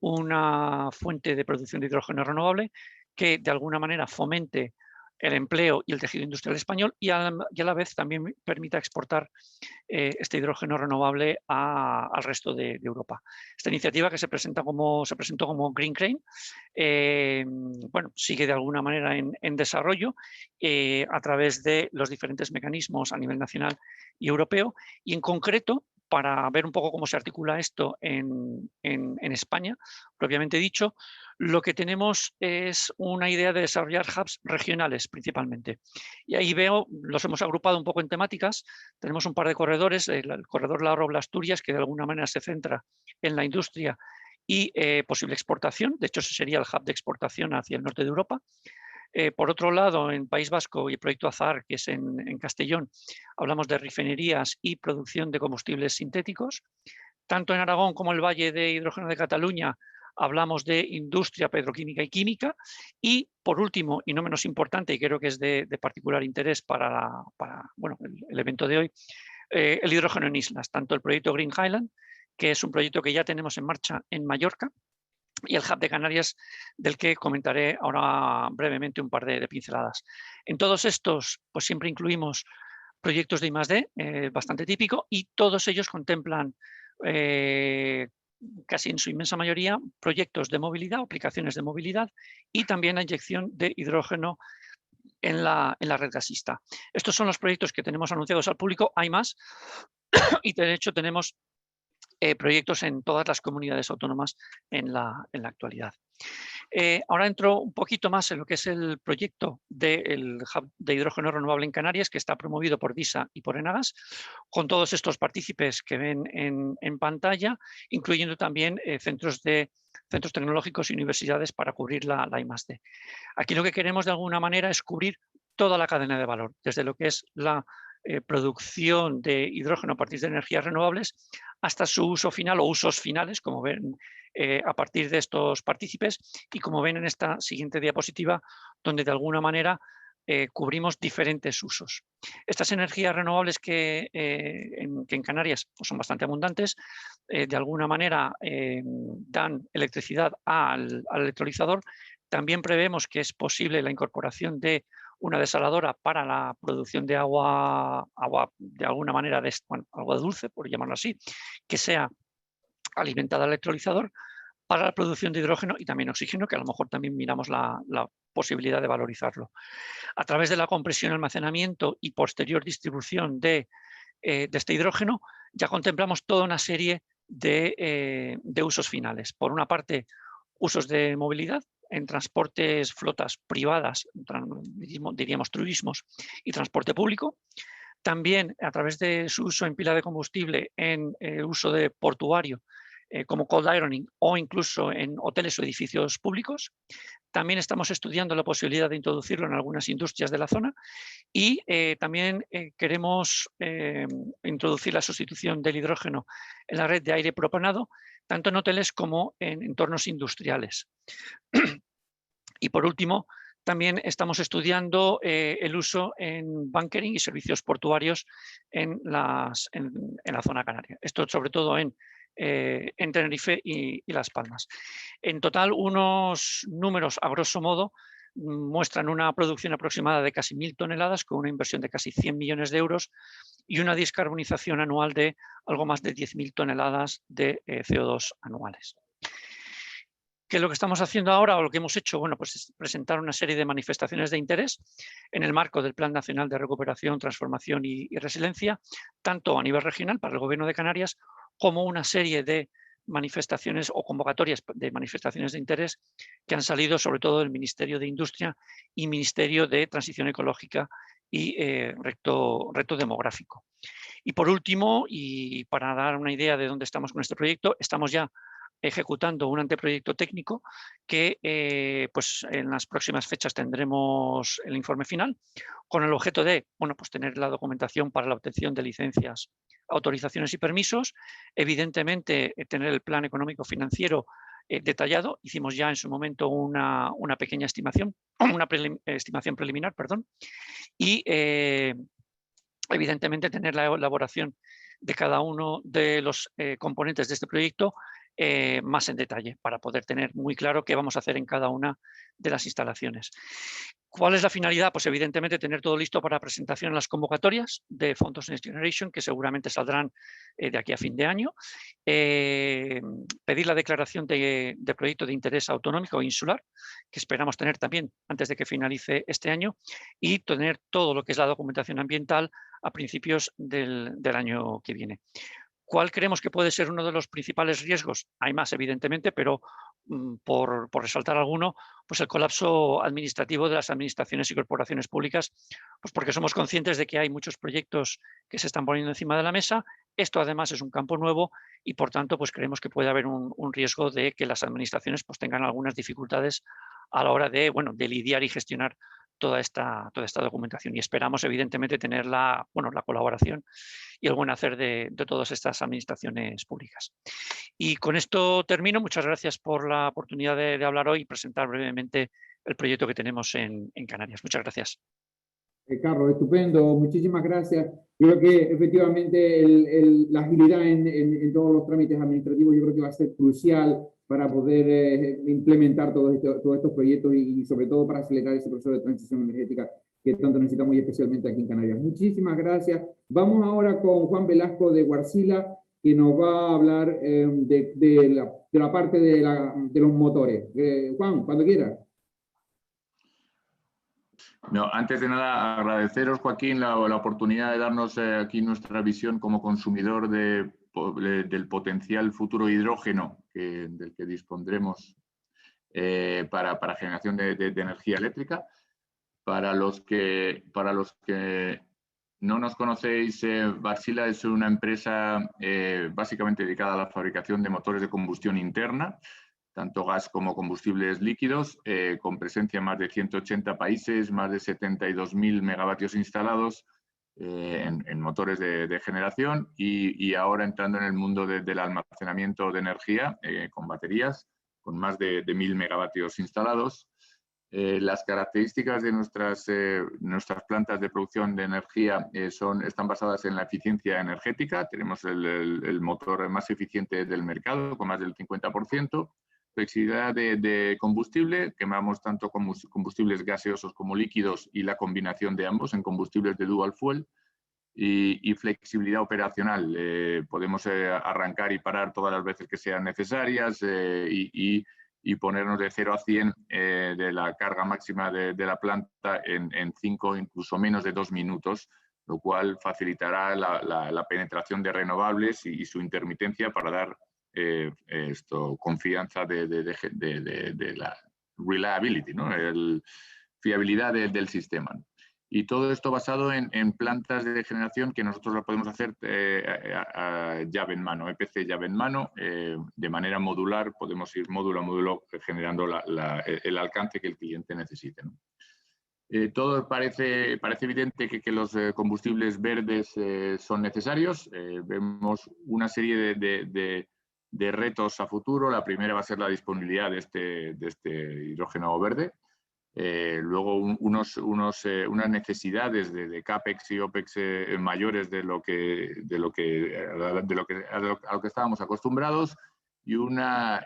una fuente de producción de hidrógeno renovable que de alguna manera fomente el empleo y el tejido industrial español y a la vez también permita exportar este hidrógeno renovable al resto de Europa. Esta iniciativa que se presentó como Green Crane, bueno, sigue de alguna manera en desarrollo a través de los diferentes mecanismos a nivel nacional y europeo y en concreto para ver un poco cómo se articula esto en España, propiamente dicho, lo que tenemos es una idea de desarrollar hubs regionales principalmente. Y ahí veo, los hemos agrupado un poco en temáticas, tenemos un par de corredores, el corredor La Robla-Asturias, que de alguna manera se centra en la industria y posible exportación, de hecho ese sería el hub de exportación hacia el norte de Europa. Por otro lado, en País Vasco y el proyecto Azar, que es en Castellón, hablamos de refinerías y producción de combustibles sintéticos. Tanto en Aragón como en el Valle de Hidrógeno de Cataluña hablamos de industria petroquímica y química. Y por último, y no menos importante, y creo que es de particular interés para bueno, el evento de hoy, el hidrógeno en islas, tanto el proyecto Green Highland, que es un proyecto que ya tenemos en marcha en Mallorca, y el Hub de Canarias, del que comentaré ahora brevemente un par de pinceladas. En todos estos, pues siempre incluimos proyectos de I+D, bastante típico, y todos ellos contemplan, casi en su inmensa mayoría, proyectos de movilidad, aplicaciones de movilidad y también la inyección de hidrógeno en la red gasista. Estos son los proyectos que tenemos anunciados al público, hay más, y de hecho tenemos proyectos en todas las comunidades autónomas en la actualidad. Ahora entro un poquito más en lo que es el proyecto del Hub de Hidrógeno Renovable en Canarias, que está promovido por DISA y por Enagas, con todos estos partícipes que ven en pantalla, incluyendo también centros tecnológicos y universidades para cubrir la I+D. Aquí lo que queremos de alguna manera es cubrir toda la cadena de valor, desde lo que es la producción de hidrógeno a partir de energías renovables hasta su uso final o usos finales, como ven a partir de estos partícipes y como ven en esta siguiente diapositiva, donde de alguna manera cubrimos diferentes usos. Estas energías renovables que en Canarias pues son bastante abundantes, de alguna manera dan electricidad al electrolizador. También prevemos que es posible la incorporación de una desaladora para la producción de agua de alguna manera, agua dulce, por llamarlo así, que sea alimentada al electrolizador para la producción de hidrógeno y también oxígeno, que a lo mejor también miramos la posibilidad de valorizarlo. A través de la compresión, almacenamiento y posterior distribución de este hidrógeno, ya contemplamos toda una serie de usos finales. Por una parte, usos de movilidad en transportes, flotas privadas, diríamos turismos y transporte público. También a través de su uso en pila de combustible en uso de portuario, como cold ironing o incluso en hoteles o edificios públicos. También estamos estudiando la posibilidad de introducirlo en algunas industrias de la zona y también queremos introducir la sustitución del hidrógeno en la red de aire propanado, tanto en hoteles como en entornos industriales. Y por último, también estamos estudiando el uso en bunkering y servicios portuarios en la zona canaria. Esto sobre todo en Tenerife y Las Palmas. En total, unos números a grosso modo muestran una producción aproximada de casi 1.000 toneladas con una inversión de casi 100 millones de euros y una descarbonización anual de algo más de 10.000 toneladas de CO2 anuales. ¿Qué es lo que estamos haciendo ahora o lo que hemos hecho? Bueno, pues es presentar una serie de manifestaciones de interés en el marco del Plan Nacional de Recuperación, Transformación y Resiliencia, tanto a nivel regional para el Gobierno de Canarias como una serie de manifestaciones o convocatorias de manifestaciones de interés que han salido sobre todo del Ministerio de Industria y Ministerio de Transición Ecológica y reto demográfico. Y por último, y para dar una idea de dónde estamos con este proyecto, estamos ya ejecutando un anteproyecto técnico que pues en las próximas fechas tendremos el informe final con el objeto de pues tener la documentación para la obtención de licencias, autorizaciones y permisos, evidentemente tener el plan económico financiero detallado. Hicimos ya en su momento una pequeña estimación, estimación preliminar, perdón, y evidentemente tener la elaboración de cada uno de los componentes de este proyecto más en detalle para poder tener muy claro qué vamos a hacer en cada una de las instalaciones. ¿Cuál es la finalidad? Pues evidentemente tener todo listo para presentación en las convocatorias de fondos Next Generation, que seguramente saldrán de aquí a fin de año. Pedir la declaración de proyecto de interés autonómico o insular, que esperamos tener también antes de que finalice este año, y tener todo lo que es la documentación ambiental a principios del año que viene. ¿Cuál creemos que puede ser uno de los principales riesgos? Hay más, evidentemente, pero por resaltar alguno, pues el colapso administrativo de las administraciones y corporaciones públicas, pues porque somos conscientes de que hay muchos proyectos que se están poniendo encima de la mesa. Esto además es un campo nuevo y por tanto pues creemos que puede haber un riesgo de que las administraciones pues tengan algunas dificultades a la hora de lidiar y gestionar toda esta documentación, y esperamos evidentemente tener la colaboración y el buen hacer de todas estas administraciones públicas. Y con esto termino. Muchas gracias por la oportunidad de hablar hoy y presentar brevemente el proyecto que tenemos en Canarias. Muchas gracias. Carlos, estupendo, muchísimas gracias. Yo creo que efectivamente la agilidad en todos los trámites administrativos yo creo que va a ser crucial para poder implementar todos estos proyectos y sobre todo para acelerar ese proceso de transición energética que tanto necesitamos y especialmente aquí en Canarias. Muchísimas gracias. Vamos ahora con Juan Velasco de Guarcila, que nos va a hablar de la parte de los motores. Juan, cuando quieras. No, antes de nada, agradeceros, Joaquín, la oportunidad de darnos aquí nuestra visión como consumidor del potencial futuro hidrógeno del que dispondremos para generación de energía eléctrica. Para los que no nos conocéis, Guarcila es una empresa básicamente dedicada a la fabricación de motores de combustión interna, tanto gas como combustibles líquidos, con presencia en más de 180 países, más de 72.000 megavatios instalados en motores de generación y ahora entrando en el mundo del almacenamiento de energía con baterías, con más de 1.000 megavatios instalados. Las características de nuestras plantas de producción de energía están basadas en la eficiencia energética. Tenemos el motor más eficiente del mercado, con más del 50%. Flexibilidad de combustible, quemamos tanto combustibles gaseosos como líquidos y la combinación de ambos en combustibles de dual fuel, y flexibilidad operacional. Podemos arrancar y parar todas las veces que sean necesarias y ponernos de 0 a 100 de la carga máxima de la planta en 5, incluso menos de 2 minutos, lo cual facilitará la penetración de renovables y su intermitencia para dar confianza de la reliability, ¿no? Fiabilidad del sistema. Y todo esto basado en plantas de generación que nosotros lo podemos hacer a llave en mano, EPC llave en mano, de manera modular. Podemos ir módulo a módulo generando el alcance que el cliente necesite, ¿no? Todo parece evidente que los combustibles verdes son necesarios. Vemos una serie de retos a futuro. La primera va a ser la disponibilidad de este hidrógeno verde. Luego unas necesidades de CAPEX y OPEX mayores a lo que estábamos acostumbrados, y una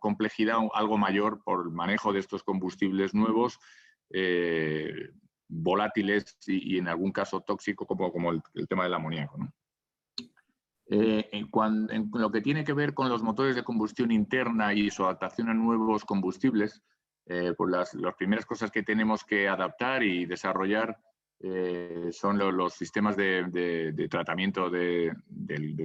complejidad algo mayor por el manejo de estos combustibles nuevos, volátiles y en algún caso tóxico como el tema del amoníaco, ¿no? En lo que tiene que ver con los motores de combustión interna y su adaptación a nuevos combustibles, pues las primeras cosas que tenemos que adaptar y desarrollar son los sistemas de tratamiento del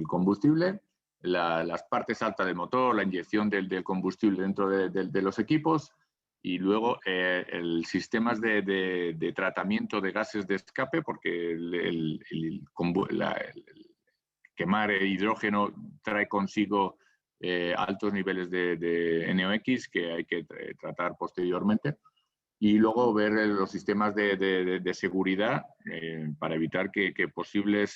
combustible, las partes altas del motor, la inyección del combustible dentro de los equipos y luego el sistemas de tratamiento de gases de escape, porque el quemar hidrógeno trae consigo altos niveles de NOx que hay que tratar posteriormente. Y luego ver los sistemas de seguridad para evitar que posible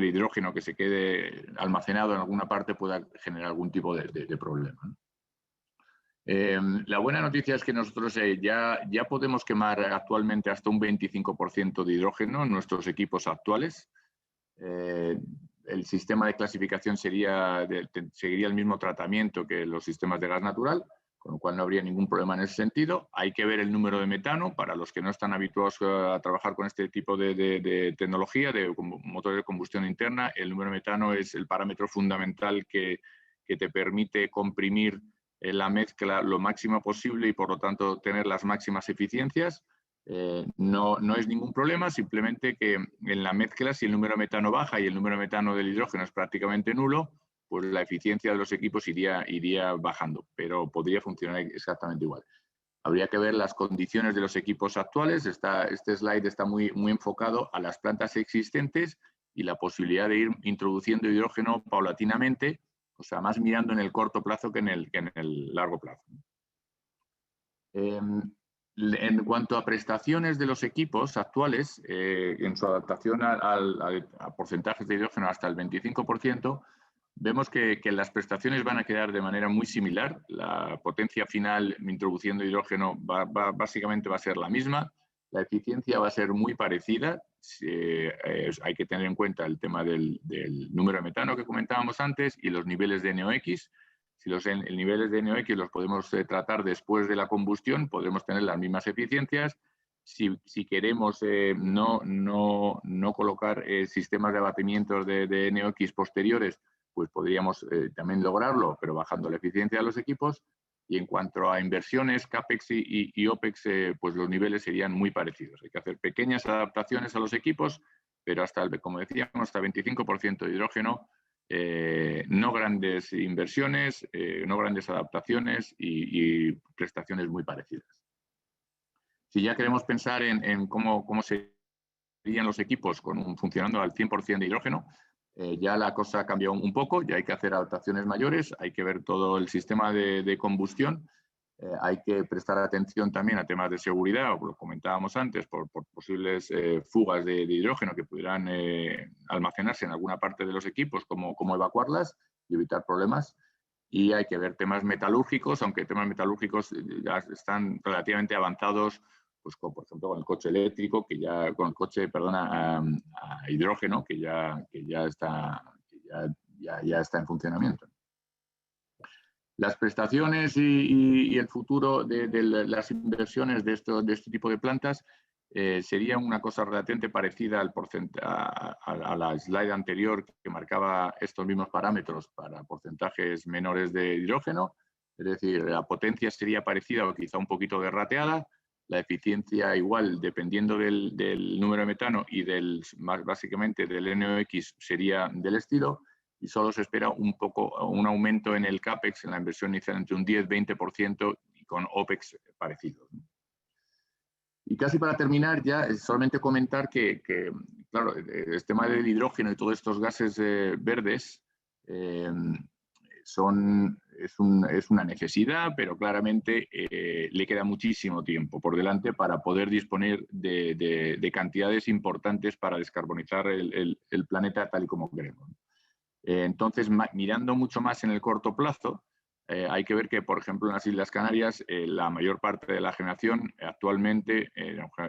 hidrógeno que se quede almacenado en alguna parte pueda generar algún tipo de problema. La buena noticia es que nosotros ya podemos quemar actualmente hasta un 25% de hidrógeno en nuestros equipos actuales. El sistema de clasificación seguiría el mismo tratamiento que los sistemas de gas natural, con lo cual no habría ningún problema en ese sentido. Hay que ver el número de metano. Para los que no están habituados a trabajar con este tipo de tecnología, de motores de combustión interna, el número de metano es el parámetro fundamental que te permite comprimir la mezcla lo máximo posible y, por lo tanto, tener las máximas eficiencias. No es ningún problema, simplemente que en la mezcla, si el número de metano baja y el número de metano del hidrógeno es prácticamente nulo, pues la eficiencia de los equipos iría bajando, pero podría funcionar exactamente igual. Habría que ver las condiciones de los equipos actuales. Este slide está muy enfocado a las plantas existentes y la posibilidad de ir introduciendo hidrógeno paulatinamente, o sea, más mirando en el corto plazo que en el largo plazo. En cuanto a prestaciones de los equipos actuales, en su adaptación a porcentajes de hidrógeno hasta el 25%, vemos que las prestaciones van a quedar de manera muy similar. La potencia final introduciendo hidrógeno básicamente va a ser la misma. La eficiencia va a ser muy parecida. Hay que tener en cuenta el tema del número de metano que comentábamos antes y los niveles de NOx. Si los niveles de NOx los podemos tratar después de la combustión, podremos tener las mismas eficiencias. Si queremos no colocar sistemas de abatimiento de NOx posteriores, pues podríamos también lograrlo, pero bajando la eficiencia de los equipos. Y en cuanto a inversiones, CAPEX y OPEX, pues los niveles serían muy parecidos. Hay que hacer pequeñas adaptaciones a los equipos, pero como decíamos, hasta 25% de hidrógeno, no grandes inversiones, no grandes adaptaciones y prestaciones muy parecidas. Si ya queremos pensar en cómo serían los equipos funcionando al 100% de hidrógeno, ya la cosa cambió un poco, ya hay que hacer adaptaciones mayores, hay que ver todo el sistema de combustión, hay que prestar atención también a temas de seguridad, o lo comentábamos antes, por posibles fugas de hidrógeno que pudieran almacenarse en alguna parte de los equipos, cómo evacuarlas y evitar problemas. Y hay que ver temas metalúrgicos, aunque temas metalúrgicos ya están relativamente avanzados, pues por ejemplo con el coche eléctrico, con el coche a hidrógeno, que ya está en funcionamiento. Las prestaciones y el futuro de las inversiones de este tipo de plantas sería una cosa relativamente parecida a la slide anterior que marcaba estos mismos parámetros para porcentajes menores de hidrógeno. Es decir, la potencia sería parecida o quizá un poquito derrateada. La eficiencia igual, dependiendo del número de metano y básicamente del NOx, sería del estilo. Y solo se espera un aumento en el CAPEX, en la inversión inicial, entre un 10-20% y con OPEX parecidos. Y casi para terminar, ya solamente comentar que claro, el tema del hidrógeno y todos estos gases verdes es una necesidad, pero claramente le queda muchísimo tiempo por delante para poder disponer de cantidades importantes para descarbonizar el planeta tal y como queremos. Entonces, mirando mucho más en el corto plazo, hay que ver que, por ejemplo, en las Islas Canarias, la mayor parte de la generación actualmente,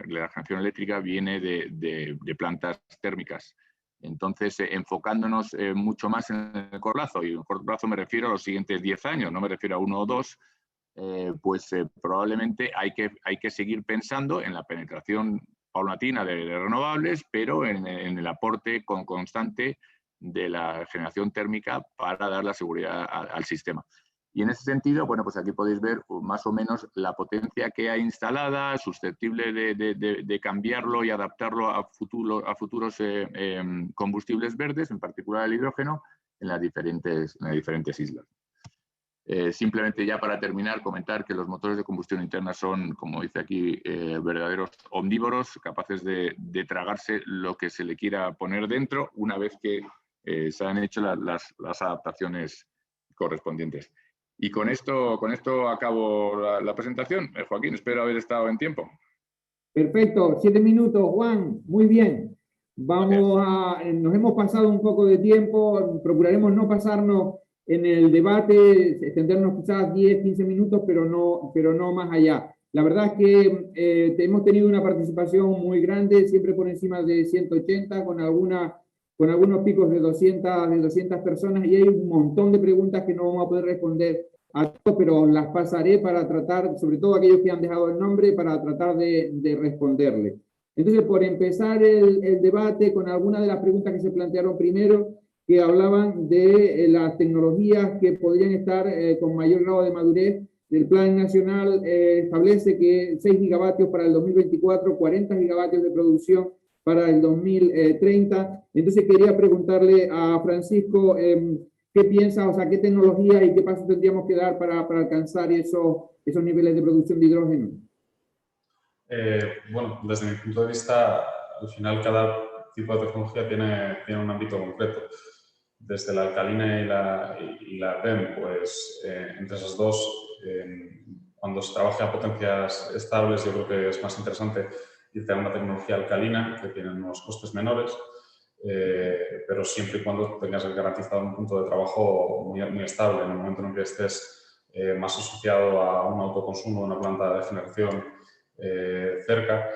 la generación eléctrica, viene de plantas térmicas. Entonces, enfocándonos mucho más en el corto plazo, y en el corto plazo me refiero a los siguientes 10 años, no me refiero a 1 o 2, probablemente hay que seguir pensando en la penetración paulatina de renovables, pero en el aporte constante de la generación térmica para dar la seguridad al sistema. Y en ese sentido, bueno, pues aquí podéis ver más o menos la potencia que hay instalada, susceptible de cambiarlo y adaptarlo a futuros combustibles verdes, en particular el hidrógeno, en las diferentes islas. Simplemente ya para terminar, comentar que los motores de combustión interna son, como dice aquí, verdaderos omnívoros, capaces de tragarse lo que se le quiera poner dentro una vez que se han hecho las adaptaciones correspondientes. Y con esto acabo la presentación. Joaquín, espero haber estado en tiempo. Perfecto, 7 minutos, Juan, muy bien. Nos hemos pasado un poco de tiempo, procuraremos no pasarnos en el debate, extendernos quizás 10, 15 minutos, pero no más allá. La verdad es que hemos tenido una participación muy grande, siempre por encima de 180, con algunos picos de 200 personas, y hay un montón de preguntas que no vamos a poder responder a todos, pero las pasaré para tratar, sobre todo aquellos que han dejado el nombre, para tratar de responderle. Entonces, por empezar el debate con algunas de las preguntas que se plantearon primero, que hablaban de las tecnologías que podrían estar con mayor grado de madurez. El Plan Nacional establece que 6 gigavatios para el 2024, 40 gigavatios de producción para el 2030. Entonces quería preguntarle a Francisco qué piensa, o sea, qué tecnología y qué pasos tendríamos que dar para alcanzar esos niveles de producción de hidrógeno. Bueno, desde mi punto de vista, al final cada tipo de tecnología tiene un ámbito concreto. Desde la alcalina y la PEM, pues entre esas dos, cuando se trabaja a potencias estables, yo creo que es más interesante irte a una tecnología alcalina, que tiene unos costes menores, pero siempre y cuando tengas garantizado un punto de trabajo muy estable. En el momento en el que estés más asociado a un autoconsumo, una planta de generación cerca,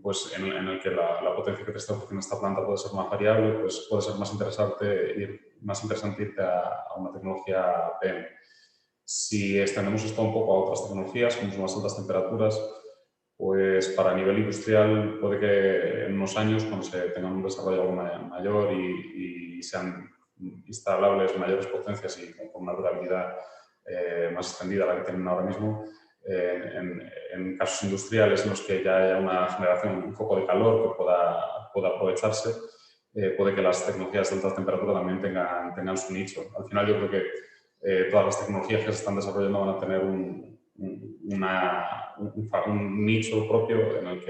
pues en el que la potencia que te está ofreciendo esta planta puede ser más variable, pues puede ser más interesante irte a una tecnología PEM. Si extendemos esto un poco a otras tecnologías, con mucho más altas temperaturas, pues para nivel industrial puede que en unos años, cuando se tenga un desarrollo mayor y sean instalables mayores potencias y con una durabilidad más extendida a la que tienen ahora mismo, en casos industriales en los que ya haya una generación, un foco de calor que pueda aprovecharse, puede que las tecnologías de alta temperatura también tengan su nicho. Al final yo creo que todas las tecnologías que se están desarrollando van a tener un nicho propio en el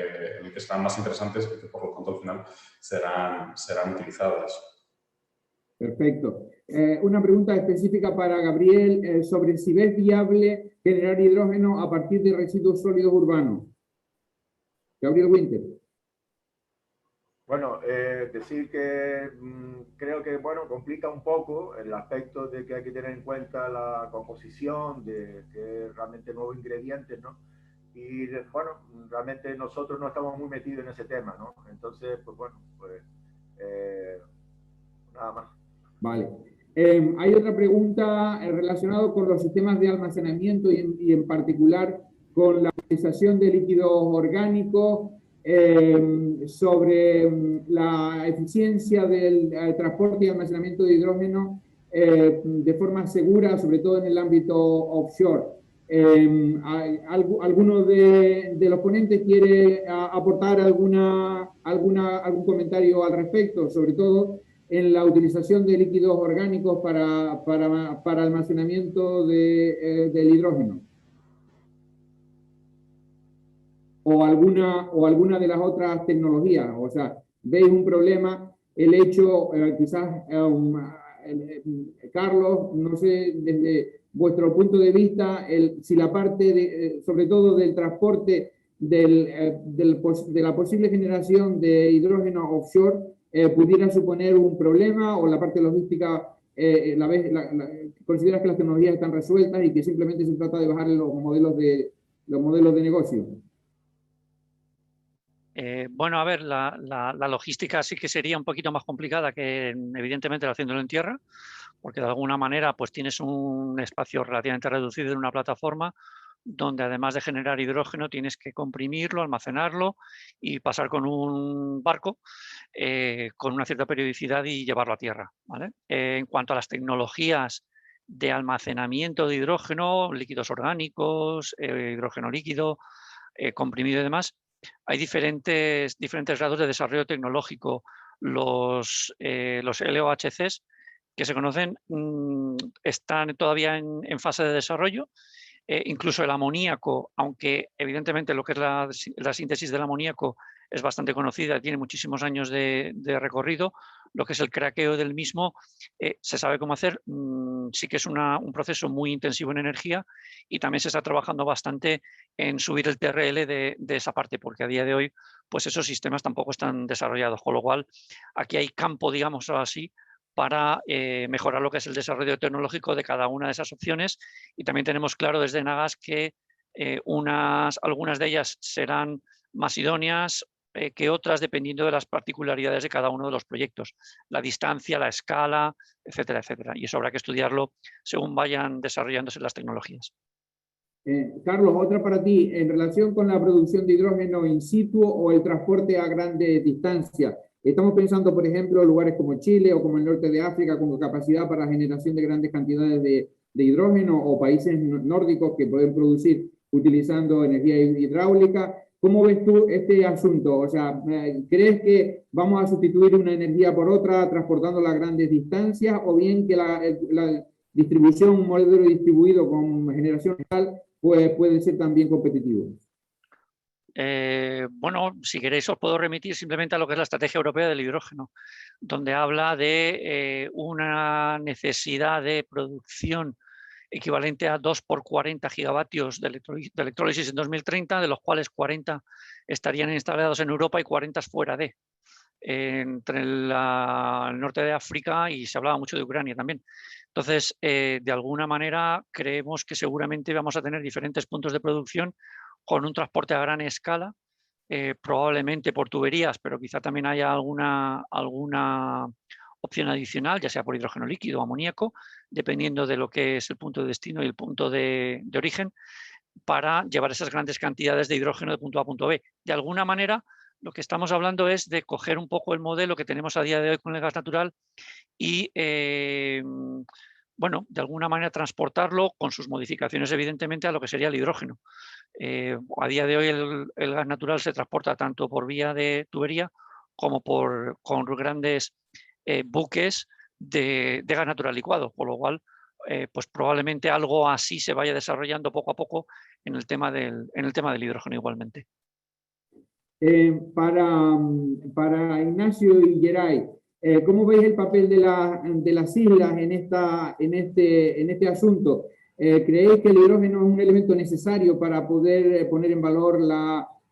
que serán más interesantes y que por lo tanto al final serán utilizadas. Perfecto. Una pregunta específica para Gabriel sobre si ves viable generar hidrógeno a partir de residuos sólidos urbanos. Gabriel Winter. Bueno, decir que creo que, bueno, complica un poco el aspecto de que hay que tener en cuenta la composición de realmente nuevos ingredientes, ¿no? Y, bueno, realmente nosotros no estamos muy metidos en ese tema, ¿no? Entonces, pues bueno, pues nada más. Vale. Hay otra pregunta relacionada con los sistemas de almacenamiento y en particular con la utilización de líquidos orgánicos, sobre la eficiencia del transporte y almacenamiento de hidrógeno de forma segura, sobre todo en el ámbito offshore. ¿Alguno de los ponentes quiere aportar algún comentario al respecto, sobre todo en la utilización de líquidos orgánicos para almacenamiento del hidrógeno? O alguna de las otras tecnologías. O sea, veis un problema, el hecho, quizás, Carlos, no sé, desde vuestro punto de vista, si la parte, sobre todo del transporte, de la posible generación de hidrógeno offshore, pudiera suponer un problema, o la parte logística, consideras que las tecnologías están resueltas y que simplemente se trata de bajar los modelos de negocio. Bueno, a ver, la logística sí que sería un poquito más complicada que evidentemente haciéndolo en tierra, porque de alguna manera pues tienes un espacio relativamente reducido en una plataforma donde además de generar hidrógeno tienes que comprimirlo, almacenarlo y pasar con un barco con una cierta periodicidad y llevarlo a tierra, ¿vale? En cuanto a las tecnologías de almacenamiento de hidrógeno, líquidos orgánicos, hidrógeno líquido, comprimido y demás, hay diferentes grados de desarrollo tecnológico. Los LOHCs que se conocen están todavía en fase de desarrollo. Incluso el amoníaco, aunque evidentemente lo que es la síntesis del amoníaco es bastante conocida, tiene muchísimos años de recorrido, lo que es el craqueo del mismo se sabe cómo hacer, sí que es un proceso muy intensivo en energía y también se está trabajando bastante en subir el TRL de esa parte, porque a día de hoy pues esos sistemas tampoco están desarrollados, con lo cual aquí hay campo, digamos así, para mejorar lo que es el desarrollo tecnológico de cada una de esas opciones, y también tenemos claro desde Nagas que algunas de ellas serán más idóneas que otras dependiendo de las particularidades de cada uno de los proyectos, la distancia, la escala, etcétera, etcétera. Y eso habrá que estudiarlo según vayan desarrollándose las tecnologías. Carlos, otra para ti, en relación con la producción de hidrógeno in situ o el transporte a grandes distancias. Estamos pensando, por ejemplo, en lugares como Chile o como el norte de África, con capacidad para generación de grandes cantidades de hidrógeno, o países nórdicos que pueden producir utilizando energía hidráulica. ¿Cómo ves tú este asunto? O sea, ¿crees que vamos a sustituir una energía por otra transportándola a grandes distancias, o bien que la distribución, un modelo distribuido con generación local, pues puede ser también competitivo? Bueno, si queréis os puedo remitir simplemente a lo que es la estrategia europea del hidrógeno, donde habla de una necesidad de producción equivalente a 2 por 40 gigavatios de electrólisis en 2030, de los cuales 40 estarían instalados en Europa y 40 fuera de, entre el norte de África, y se hablaba mucho de Ucrania también. Entonces, de alguna manera, creemos que seguramente vamos a tener diferentes puntos de producción con un transporte a gran escala, probablemente por tuberías, pero quizá también haya alguna opción adicional, ya sea por hidrógeno líquido o amoníaco, dependiendo de lo que es el punto de destino y el punto de origen, para llevar esas grandes cantidades de hidrógeno de punto A a punto B. De alguna manera, lo que estamos hablando es de coger un poco el modelo que tenemos a día de hoy con el gas natural y, bueno, de alguna manera transportarlo con sus modificaciones, evidentemente, a lo que sería el hidrógeno. A día de hoy el gas natural se transporta tanto por vía de tubería como con grandes buques de gas natural licuado, por lo cual pues probablemente algo así se vaya desarrollando poco a poco en el tema del hidrógeno igualmente. Para Ignacio y Geray, ¿cómo veis el papel de las islas en este asunto? ¿Creéis que el hidrógeno es un elemento necesario para poder poner en valor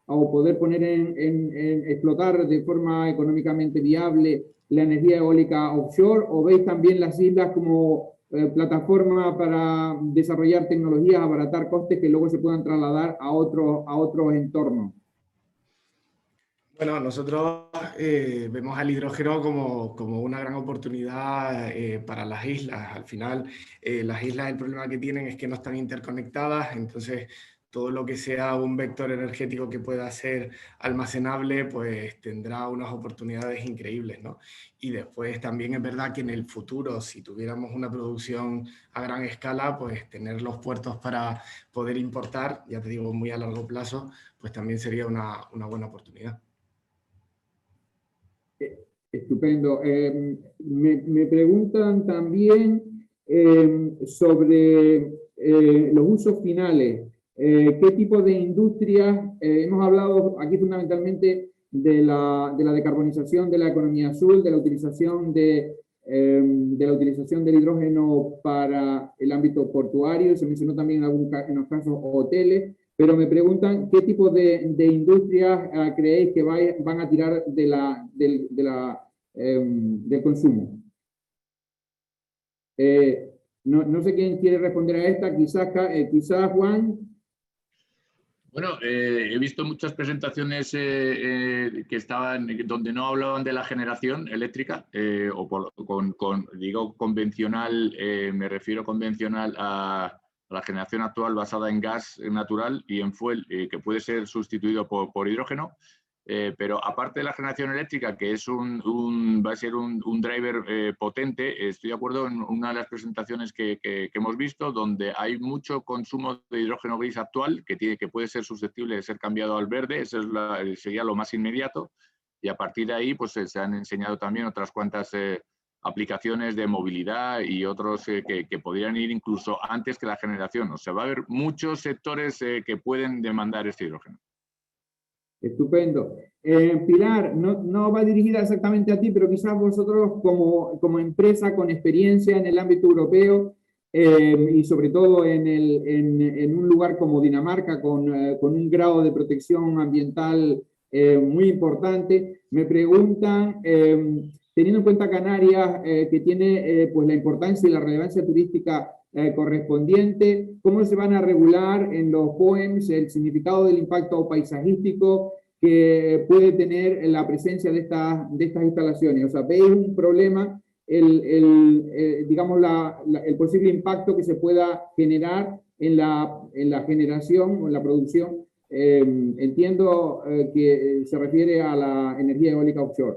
o poder poner explotar de forma económicamente viable la energía eólica offshore, o veis también las islas como plataforma para desarrollar tecnologías, abaratar costes que luego se puedan trasladar a otros entornos? Bueno, nosotros vemos al hidrógeno como una gran oportunidad para las islas. Al final, las islas, el problema que tienen es que no están interconectadas, entonces todo lo que sea un vector energético que pueda ser almacenable, pues tendrá unas oportunidades increíbles, ¿no? Y después también es verdad que en el futuro, si tuviéramos una producción a gran escala, pues tener los puertos para poder importar, ya te digo, muy a largo plazo, pues también sería una buena oportunidad. Estupendo. Me preguntan también sobre los usos finales. ¿Qué tipo de industrias? Hemos hablado aquí fundamentalmente de la decarbonización de la economía azul, de la utilización del hidrógeno para el ámbito portuario, se mencionó también en algunos casos hoteles, pero me preguntan qué tipo de industrias creéis que van a tirar del consumo. No sé quién quiere responder a esta, quizás Juan. Bueno, he visto muchas presentaciones que estaban, donde no hablaban de la generación eléctrica, digo convencional, me refiero convencional a la generación actual basada en gas natural y en fuel, que puede ser sustituido por hidrógeno. pero aparte de la generación eléctrica, que es va a ser un driver potente, estoy de acuerdo en una de las presentaciones que hemos visto, donde hay mucho consumo de hidrógeno gris actual, que puede ser susceptible de ser cambiado al verde, eso sería lo más inmediato, y a partir de ahí pues, se han enseñado también otras cuantas aplicaciones de movilidad y otros que podrían ir incluso antes que la generación. O sea, va a haber muchos sectores que pueden demandar este hidrógeno. Estupendo. Pilar, no va dirigida exactamente a ti, pero quizás vosotros como empresa con experiencia en el ámbito europeo y sobre todo en un lugar como Dinamarca con un grado de protección ambiental muy importante, me preguntan, teniendo en cuenta Canarias, que tiene pues la importancia y la relevancia turística correspondiente, ¿cómo se van a regular en los POEMs el significado del impacto paisajístico que puede tener la presencia de estas instalaciones? O sea, ¿veis un problema, digamos, el posible impacto que se pueda generar en la generación o en la producción? Entiendo que se refiere a la energía eólica offshore.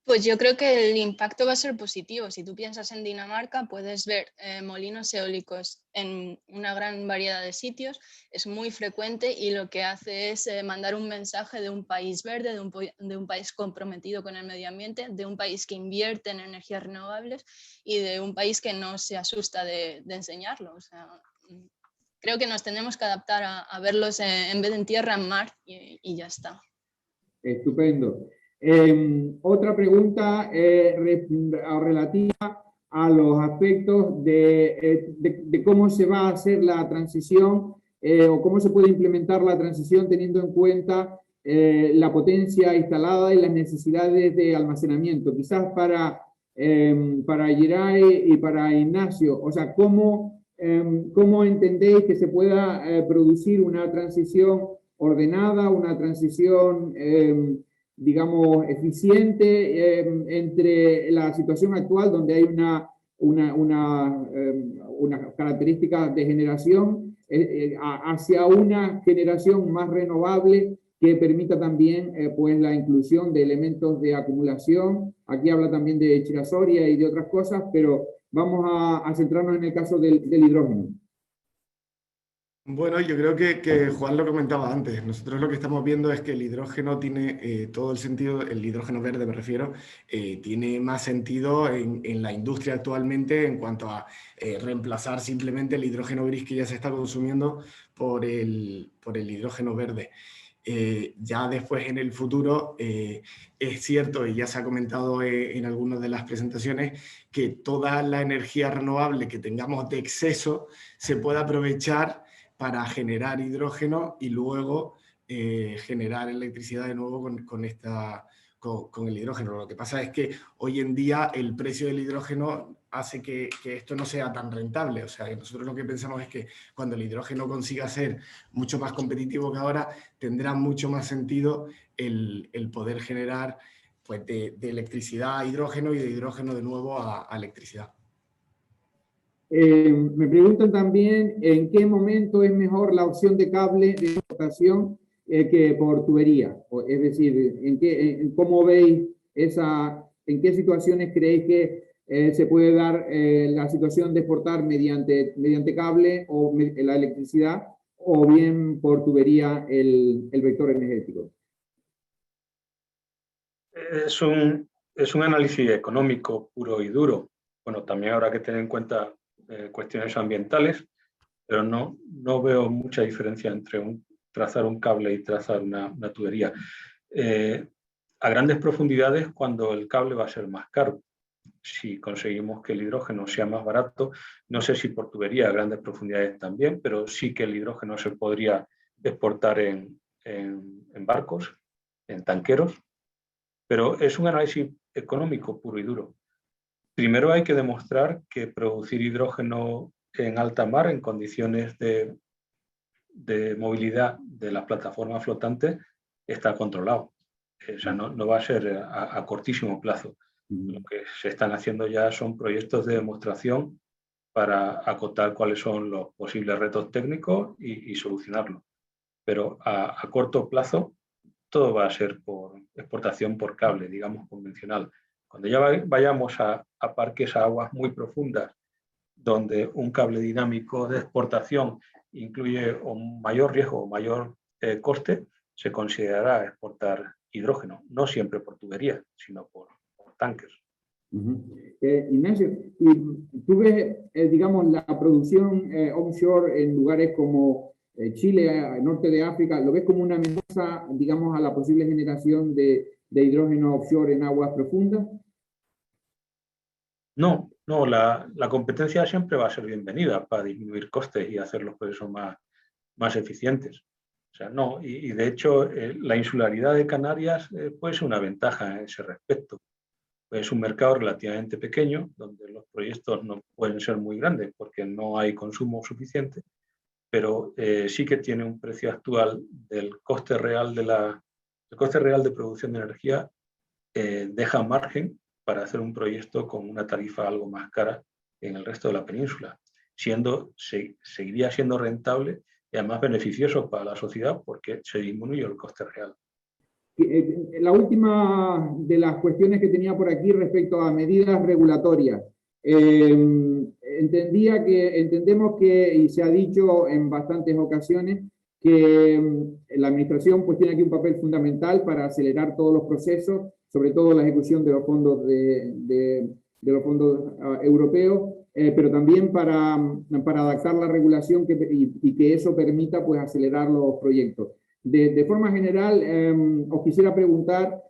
Pues yo creo que el impacto va a ser positivo. Si tú piensas en Dinamarca, puedes ver molinos eólicos en una gran variedad de sitios. Es muy frecuente y lo que hace es mandar un mensaje de un país verde, de un país comprometido con el medio ambiente, de un país que invierte en energías renovables y de un país que no se asusta de enseñarlo. O sea, creo que nos tenemos que adaptar a verlos en vez de en tierra, en mar y ya está. Estupendo. Otra pregunta relativa a los aspectos de cómo se va a hacer la transición o cómo se puede implementar la transición teniendo en cuenta la potencia instalada y las necesidades de almacenamiento. Quizás para Geray y para Ignacio, o sea, ¿cómo entendéis que se pueda producir una transición ordenada, una transición digamos, eficiente entre la situación actual, donde hay una característica de generación, hacia una generación más renovable que permita también pues, la inclusión de elementos de acumulación? Aquí habla también de Chirasoria y de otras cosas, pero vamos a centrarnos en el caso del hidrógeno. Bueno, yo creo que Juan lo comentaba antes. Nosotros lo que estamos viendo es que el hidrógeno tiene todo el sentido, el hidrógeno verde me refiero, tiene más sentido en la industria actualmente en cuanto a reemplazar simplemente el hidrógeno gris que ya se está consumiendo por el hidrógeno verde. Ya después en el futuro es cierto, y ya se ha comentado en algunas de las presentaciones, que toda la energía renovable que tengamos de exceso se pueda aprovechar para generar hidrógeno y luego generar electricidad de nuevo con el hidrógeno. Lo que pasa es que hoy en día el precio del hidrógeno hace que esto no sea tan rentable. O sea, que nosotros lo que pensamos es que cuando el hidrógeno consiga ser mucho más competitivo que ahora, tendrá mucho más sentido el poder generar pues, de electricidad a hidrógeno y de hidrógeno de nuevo a electricidad. Me preguntan también en qué momento es mejor la opción de cable de exportación que por tubería. Es decir, ¿cómo veis en qué situaciones creéis que se puede dar la situación de exportar mediante cable o la electricidad o bien por tubería el vector energético? Es un análisis económico puro y duro. Bueno, también habrá que tener en cuenta cuestiones ambientales, pero no veo mucha diferencia entre trazar un cable y trazar una tubería. A grandes profundidades, cuando el cable va a ser más caro. Si conseguimos que el hidrógeno sea más barato, no sé si por tubería a grandes profundidades también, pero sí que el hidrógeno se podría exportar en barcos, en tanqueros, pero es un análisis económico puro y duro. Primero hay que demostrar que producir hidrógeno en alta mar, en condiciones de movilidad de las plataformas flotantes, está controlado. O sea, no va a ser a cortísimo plazo. Lo que se están haciendo ya son proyectos de demostración para acotar cuáles son los posibles retos técnicos y solucionarlos. Pero a corto plazo todo va a ser por exportación por cable, digamos, convencional. Cuando ya vayamos a parques a aguas muy profundas, donde un cable dinámico de exportación incluye un mayor riesgo o mayor coste, se considerará exportar hidrógeno, no siempre por tubería, sino por tanques. Ignacio, y tú ves, digamos, la producción onshore en lugares como Chile, norte de África, ¿lo ves como una amenaza, digamos, a la posible generación de hidrógeno offshore en aguas profundas? No, la competencia siempre va a ser bienvenida para disminuir costes y hacer los procesos más eficientes. O sea, no, y de hecho la insularidad de Canarias puede ser una ventaja en ese respecto. Es un mercado relativamente pequeño, donde los proyectos no pueden ser muy grandes porque no hay consumo suficiente, pero sí que tiene un precio actual del coste real el coste real de producción de energía deja margen para hacer un proyecto con una tarifa algo más cara que en el resto de la península, seguiría siendo rentable y además beneficioso para la sociedad porque se disminuye el coste real. La última de las cuestiones que tenía por aquí respecto a medidas regulatorias. Entendemos que, y se ha dicho en bastantes ocasiones, que la administración pues tiene aquí un papel fundamental para acelerar todos los procesos, sobre todo la ejecución de los fondos de los fondos europeos, pero también para adaptar la regulación y que eso permita pues acelerar los proyectos. De forma general, os quisiera preguntar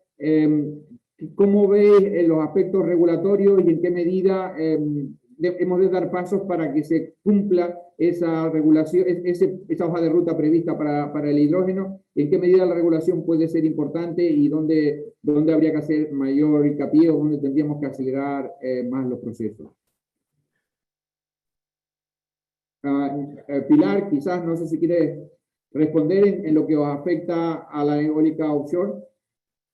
cómo veis los aspectos regulatorios y en qué medida hemos de dar pasos para que se cumpla esa regulación, esa hoja de ruta prevista para el hidrógeno, en qué medida la regulación puede ser importante y dónde habría que hacer mayor hincapié o dónde tendríamos que acelerar más los procesos. Pilar, quizás, no sé si quieres responder en lo que os afecta a la eólica offshore.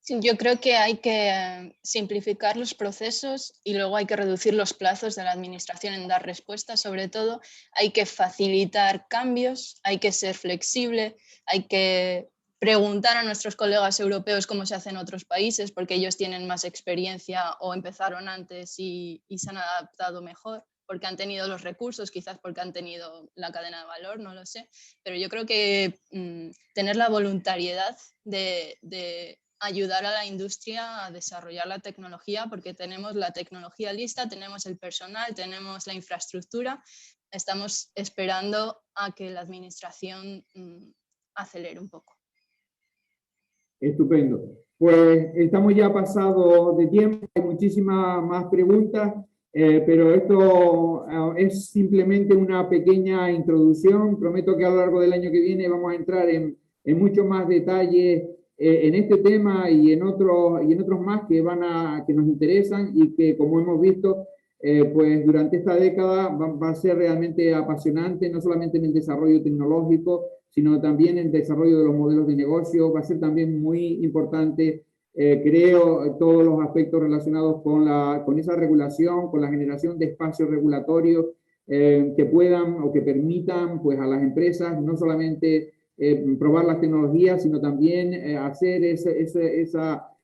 Sí, yo creo que hay que simplificar los procesos y luego hay que reducir los plazos de la administración en dar respuestas. Sobre todo, hay que facilitar cambios, hay que ser flexible, hay que preguntar a nuestros colegas europeos cómo se hace en otros países, porque ellos tienen más experiencia o empezaron antes y se han adaptado mejor, porque han tenido los recursos, quizás porque han tenido la cadena de valor, no lo sé. Pero yo creo que tener la voluntariedad de ayudar a la industria a desarrollar la tecnología, porque tenemos la tecnología lista, tenemos el personal, tenemos la infraestructura, estamos esperando a que la administración acelere un poco. Estupendo. Pues estamos ya pasados de tiempo, hay muchísimas más preguntas, pero esto es simplemente una pequeña introducción. Prometo que a lo largo del año que viene vamos a entrar en mucho más detalle en este tema y en otros más que nos interesan y que, como hemos visto, pues durante esta década va a ser realmente apasionante, no solamente en el desarrollo tecnológico, sino también en el desarrollo de los modelos de negocio. Va a ser también muy importante, creo, todos los aspectos relacionados con esa regulación, con la generación de espacios regulatorios que puedan o que permitan pues, a las empresas no solamente probar las tecnologías, sino también hacer ese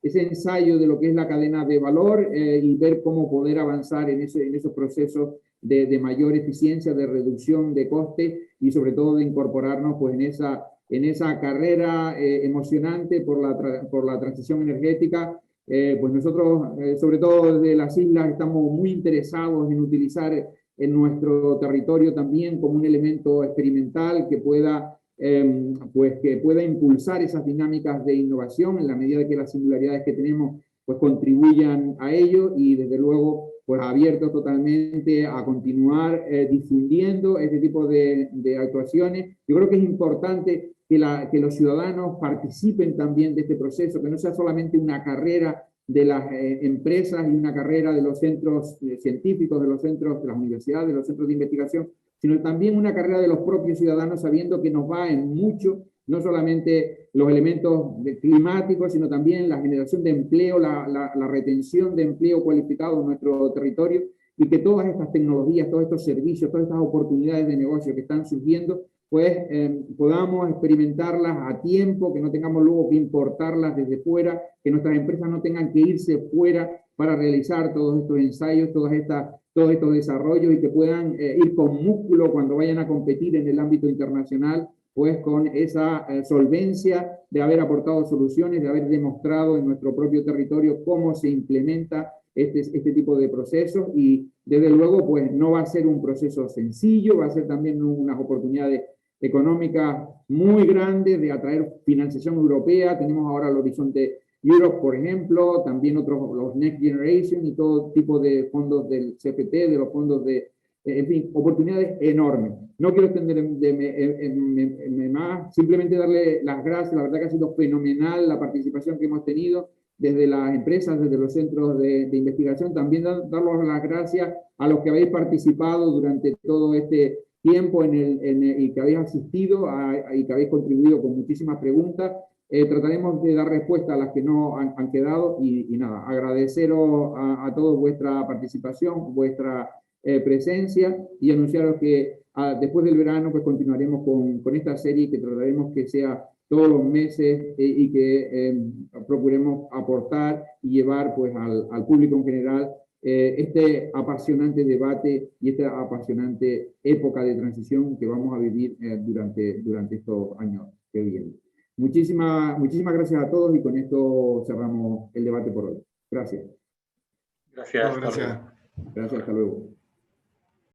ensayo de lo que es la cadena de valor y ver cómo poder avanzar en esos procesos de mayor eficiencia, de reducción de costes y sobre todo de incorporarnos pues, en esa carrera emocionante por la transición energética. Pues nosotros, sobre todo desde las islas, estamos muy interesados en utilizar en nuestro territorio también como un elemento experimental que pueda impulsar esas dinámicas de innovación en la medida que las singularidades que tenemos pues contribuyan a ello y desde luego pues abiertos totalmente a continuar difundiendo este tipo de actuaciones. Yo creo que es importante que los ciudadanos participen también de este proceso, que no sea solamente una carrera de las empresas y una carrera de los centros científicos, de los centros de las universidades, de los centros de investigación, sino también una carrera de los propios ciudadanos sabiendo que nos va en mucho, no solamente los elementos climáticos, sino también la generación de empleo, la retención de empleo cualificado en nuestro territorio y que todas estas tecnologías, todos estos servicios, todas estas oportunidades de negocio que están surgiendo pues podamos experimentarlas a tiempo, que no tengamos luego que importarlas desde fuera, que nuestras empresas no tengan que irse fuera para realizar todos estos ensayos, todos estos desarrollos, y que puedan ir con músculo cuando vayan a competir en el ámbito internacional, pues con esa solvencia de haber aportado soluciones, de haber demostrado en nuestro propio territorio cómo se implementa este tipo de procesos. Y desde luego pues no va a ser un proceso sencillo, va a ser también unas oportunidades económicas muy grandes de atraer financiación europea. Tenemos ahora el Horizonte Europe, por ejemplo, también los Next Generation y todo tipo de fondos del CPT, de los fondos de, en fin, oportunidades enormes. No quiero extenderme más, simplemente darle las gracias. La verdad que ha sido fenomenal la participación que hemos tenido desde las empresas, desde los centros de investigación. También darles las gracias a los que habéis participado durante todo este tiempo y que habéis asistido y que habéis contribuido con muchísimas preguntas. Trataremos de dar respuesta a las que no han quedado y nada, agradeceros a todos vuestra participación, vuestra presencia, y anunciaros que después del verano pues continuaremos con esta serie, que trataremos que sea todos los meses y que procuremos aportar y llevar pues al público en general este apasionante debate y esta apasionante época de transición que vamos a vivir durante estos años que vienen. Muchísimas gracias a todos, y con esto cerramos el debate por hoy. Gracias. Gracias. Gracias. Gracias, hasta luego.